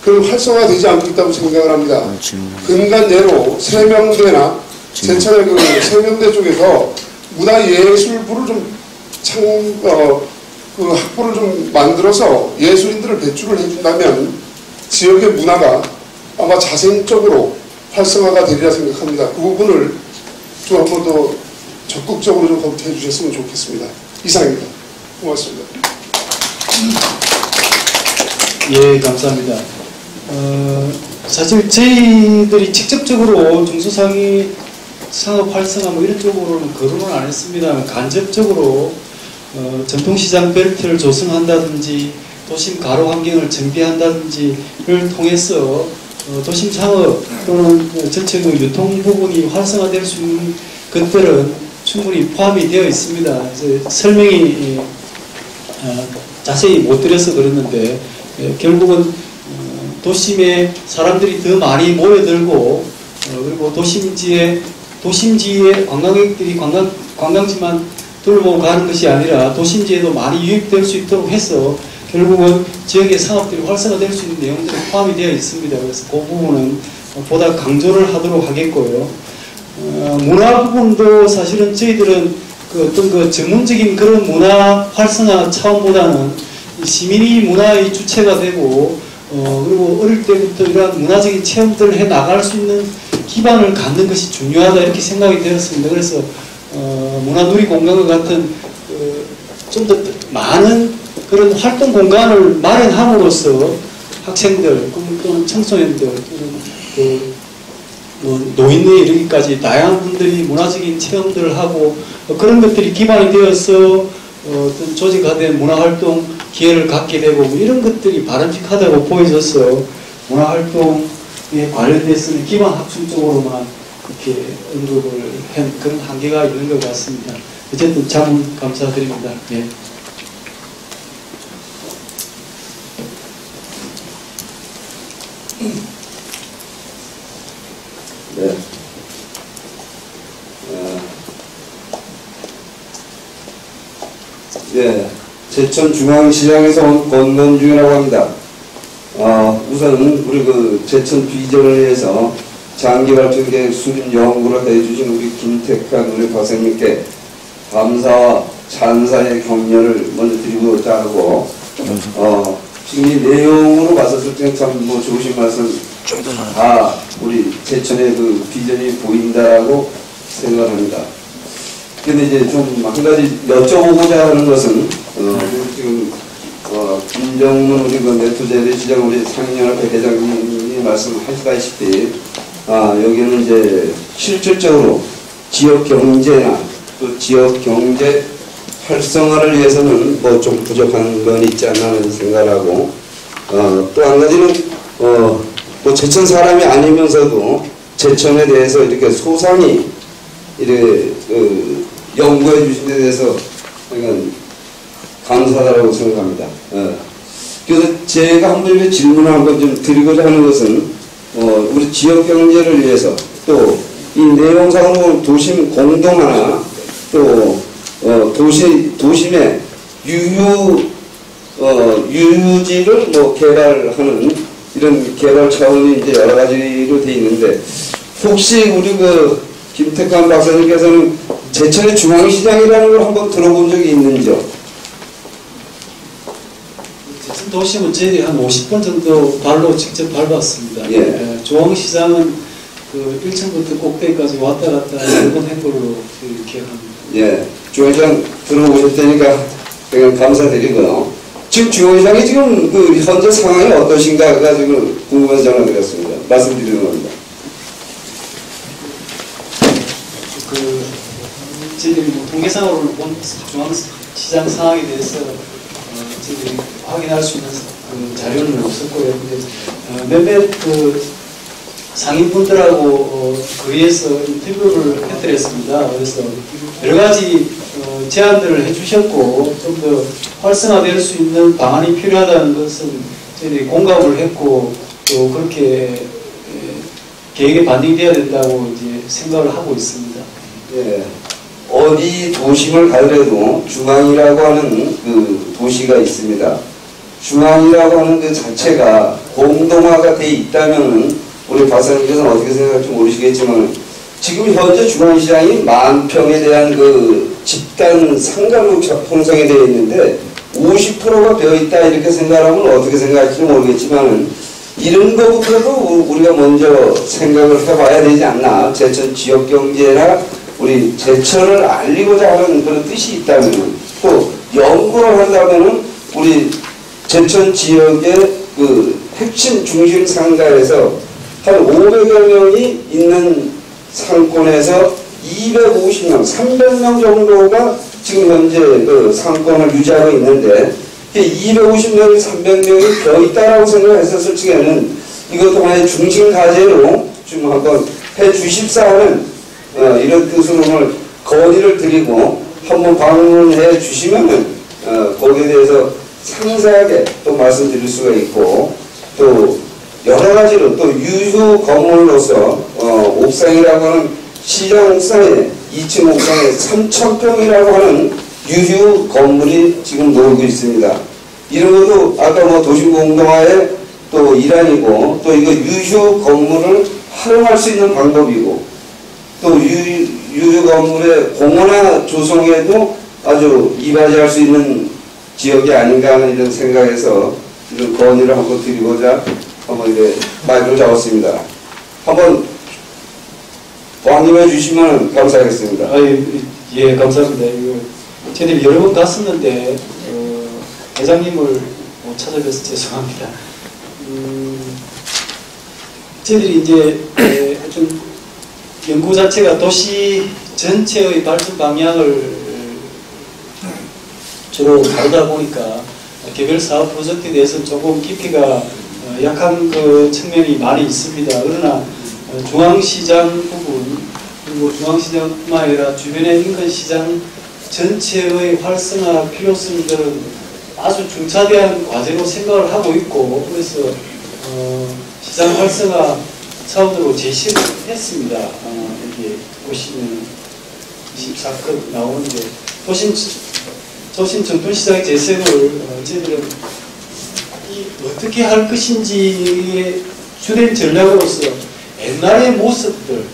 D: 그런 활성화되지 않고 있다고 생각을 합니다. 근간 예로 세명대나 제천의 그 세명대 쪽에서 문화예술부를 좀 그 학부를 좀 만들어서 예술인들을 배출을 해준다면 지역의 문화가 아마 자생적으로 활성화가 되리라 생각합니다. 그 부분을 좀 한 번 더 적극적으로 좀 검토해 주셨으면 좋겠습니다. 이상입니다. 고맙습니다.
B: 예, 감사합니다. 사실 저희들이 직접적으로 중소상인 산업 활성화 뭐 이런 쪽으로는 거론을 안 했습니다. 간접적으로 전통시장 벨트를 조성한다든지 도심 가로 환경을 정비한다든지를 통해서 도심 창업 또는 전체 그 유통 부분이 활성화될 수 있는 것들은 충분히 포함이 되어 있습니다. 이제 설명이 자세히 못 드려서 그랬는데 결국은 도심에 사람들이 더 많이 모여들고 그리고 도심지에 관광객들이 관광지만 둘러보고 가는 것이 아니라 도심지에도 많이 유입될 수 있도록 해서 결국은 지역의 상업들이 활성화될 수 있는 내용들이 포함이 되어 있습니다. 그래서 그 부분은 보다 강조를 하도록 하겠고요. 문화 부분도 사실은 저희들은 그 어떤 그 전문적인 그런 문화 활성화 차원보다는 시민이 문화의 주체가 되고 그리고 어릴 때부터 이러한 문화적인 체험들을 해 나갈 수 있는 기반을 갖는 것이 중요하다 이렇게 생각이 되었습니다. 그래서 문화누리 공간과 같은 좀 더 많은 그런 활동 공간을 마련함으로써 학생들 또는 청소년들 또는 노인에 이르기까지 다양한 분들이 문화적인 체험들을 하고 그런 것들이 기반이 되어서 어떤 조직화된 문화활동 기회를 갖게 되고 이런 것들이 바람직하다고 보여져서 문화활동에 관련돼서는 기반 학술 쪽으로만 이렇게 언급을 한 그런 한계가 있는 것 같습니다. 어쨌든 참 감사드립니다. 예.
E: 네. 네. 제천중앙시장에서 온 권건중이라고 합니다. 우선 우리 그 제천 비전을 위해서 장기발전 계획 수립 연구를 해주신 우리 김택한 우리 박사님께 감사와 찬사의 격려를 먼저 드리고자 하고, 지금 이 내용으로 봤었을 때 참 좋으신 말씀 다 우리 제천의 그 비전이 보인다라고 생각합니다. 근데 이제 좀 한 가지 여쭤보고자 하는 것은, 지금, 김정문 우리 그 네토재래시장 우리 상인연합회 회장님이 말씀하시다시피, 여기는 이제 실질적으로 지역 경제나 또 지역 경제 활성화를 위해서는 뭐 좀 부족한 건 있지 않나 하는 생각을 하고, 또 한 가지는, 뭐 제천 사람이 아니면서도 제천에 대해서 이렇게 소상히 이렇게 연구해 주신 데 대해서 감사하다고 생각합니다. 그래서 제가 한번 이렇게 질문을 한번 좀 드리고자 하는 것은, 우리 지역 경제를 위해서 또 이 내용상으로 도심 공동화나 또 도심의 유유지를 뭐 개발하는 이런 개발 차원이 이제 여러 가지로 돼 있는데, 혹시 우리 그 김택환 박사님께서는 제천의 중앙시장이라는 걸 한번 들어본 적이 있는지요?
B: 제천 도심은 저희들이 한 50번 정도 발로 직접 밟았습니다.
E: 예.
B: 중앙시장은 그 1층부터 꼭대기까지 왔다 갔다 여러 번 한 걸로 기억합니다.
E: 예. 중앙시장 들어오셨다니까 그냥 감사드리고요. 지금 중앙시장이 지금 그 현재 상황이 어떠신가가 지금 궁금해서 전화드렸습니다. 말씀드리는 겁니다.
B: 저희들이 뭐 통계상으로 본 중앙시장 상황에 대해서 저희들이 확인할 수 있는 그 자료는 없었고요. 근데 몇몇 그 상인분들하고 거리에서 인터뷰를 해드렸습니다. 그래서 여러 가지 제안들을 해주셨고 좀 더 활성화될 수 있는 방안이 필요하다는 것은 저희들이 공감을 했고 또 그렇게 계획에 반영되어야 된다고 이제 생각을 하고 있습니다.
E: 예. 어디 도심을 가더라도 중앙이라고 하는 그 도시가 있습니다. 중앙이라고 하는 그 자체가 공동화가 돼 있다면 우리 박사님께서는 어떻게 생각할지 모르시겠지만 지금 현재 중앙시장이 10,000평에 대한 그 집단 상가로 형성이 되어 있는데 50%가 되어 있다 이렇게 생각하면 어떻게 생각할지 모르겠지만 이런 것부터도 우리가 먼저 생각을 해봐야 되지 않나. 제천 지역경제나 우리 제천을 알리고자 하는 그런 뜻이 있다면 또 연구를 한다면 우리 제천 지역의 그 핵심 중심 상가에서 한 500여 명이 있는 상권에서 250명, 300명 정도가 지금 현재 그 상권을 유지하고 있는데 250명이 300명이 더 있다라고 생각했었을 적에는 이것도 하나의 중심 과제로 좀 한번 해 주십사 하는 이런 뜻으로 오늘 건의를 드리고 한번 방문해 주시면은 거기에 대해서 상세하게 또 말씀드릴 수가 있고 또 여러 가지로 또 유휴 건물로서 옥상이라고 하는 시장 옥상에 2층 옥상에 3,000평이라고 하는 유휴 건물이 지금 놀고 있습니다. 이런 것도 아까 뭐 도시공동화의 또 일환이고 또 이거 유휴 건물을 활용할 수 있는 방법이고 또 유휴 건물의 공원화 조성에도 아주 이바지할 수 있는 지역이 아닌가 하는 이런 생각에서 이런 건의를 한번 드리고자 한번 이제 마이크를 잡았습니다. 한번 왕님해 주시면 감사하겠습니다.
B: 예, 감사합니다. 이거 저희들이 여러 번 갔었는데 회장님을 못 찾아뵈서 죄송합니다. 저희들이 이제 하여튼 연구 자체가 도시 전체의 발전 방향을 주로 다루다 보니까 개별 사업 프로젝트에 대해서는 조금 깊이가 약한 그 측면이 많이 있습니다. 그러나 중앙시장 부분 그리고 중앙시장뿐만 아니라 주변의 인근시장 전체의 활성화 필요성들은 아주 중차대한 과제로 생각을 하고 있고 그래서 시장 활성화 사업으로 제시를 했습니다. 여기 보시면 24컷 나오는데 도심 전통시장의 재생을 저희들은 어떻게 할 것인지의 주된 전략으로서 옛날의 모습들,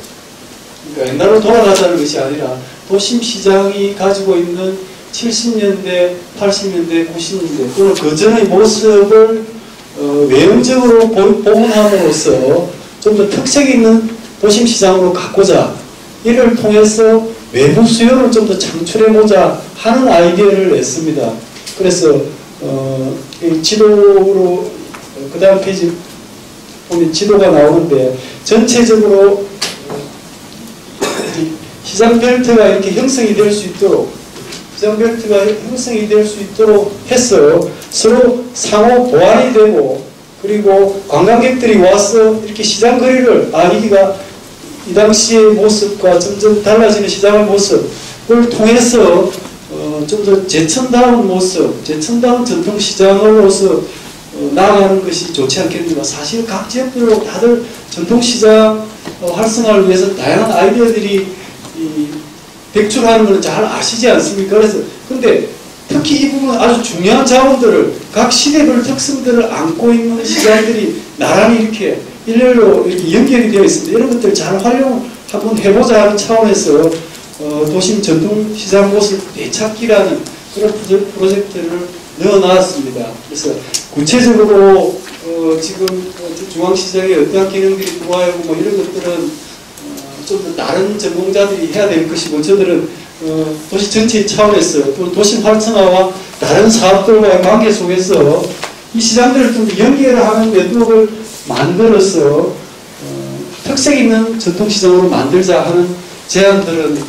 B: 그러니까 옛날로 돌아가자는 것이 아니라 도심시장이 가지고 있는 70년대, 80년대, 90년대 또는 그 전의 모습을 외형적으로 복원함으로써 좀 더 특색 있는 도심시장으로 가고자 이를 통해서 외부 수요를 좀 더 창출해보자 하는 아이디어를 냈습니다. 그래서 이 지도로 그 다음 페이지 보면 지도가 나오는데 전체적으로 시장 벨트가 이렇게 형성이 될 수 있도록 해서 서로 상호 보완이 되고 그리고 관광객들이 와서 이렇게 시장 거리를 여기가 이 당시의 모습과 점점 달라지는 시장의 모습을 통해서 좀 더 제천다운 모습, 제천다운 전통시장으로서 나아가는 것이 좋지 않겠는가. 사실 각 지역별로 다들 전통시장 활성화를 위해서 다양한 아이디어들이 백출하는 것은 잘 아시지 않습니까? 그래서 근데 특히 이 부분 아주 중요한 자원들을 각 시대별 특성들을 안고 있는 시장들이 나란히 이렇게 일렬로 이렇게 연결이 되어 있습니다. 이런 것들 잘 활용을 한번 해보자 하는 차원에서 도심 전통시장 모습 되찾기라는 그런 프로젝트를 넣어놨습니다. 그래서 구체적으로 지금 중앙시장에 어떠한 기능들이 들어와야 하고 뭐 이런 것들은 좀 더 다른 전공자들이 해야 될 것이고 저들은 도시 전체 차원에서 또 도심 활성화와 다른 사업들과의 관계 속에서 이 시장들을 좀 연결하는 네트워크를 만들어서 특색 있는 전통시장으로 만들자 하는 제안들은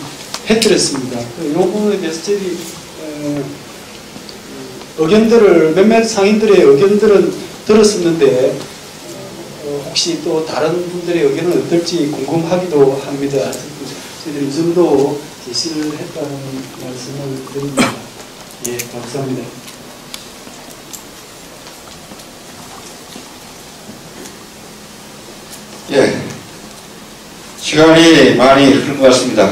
B: 해드렸습니다. 이 부분에 대해서 저희 의견들을 몇몇 상인들의 의견들은 들었었는데 혹시 또 다른 분들의 의견은 어떨지 궁금하기도 합니다. 저희들이 이 정도 제시를 했다는 말씀을 드립니다. 예, 감사합니다.
A: 예, 시간이 많이 흐른 것 같습니다.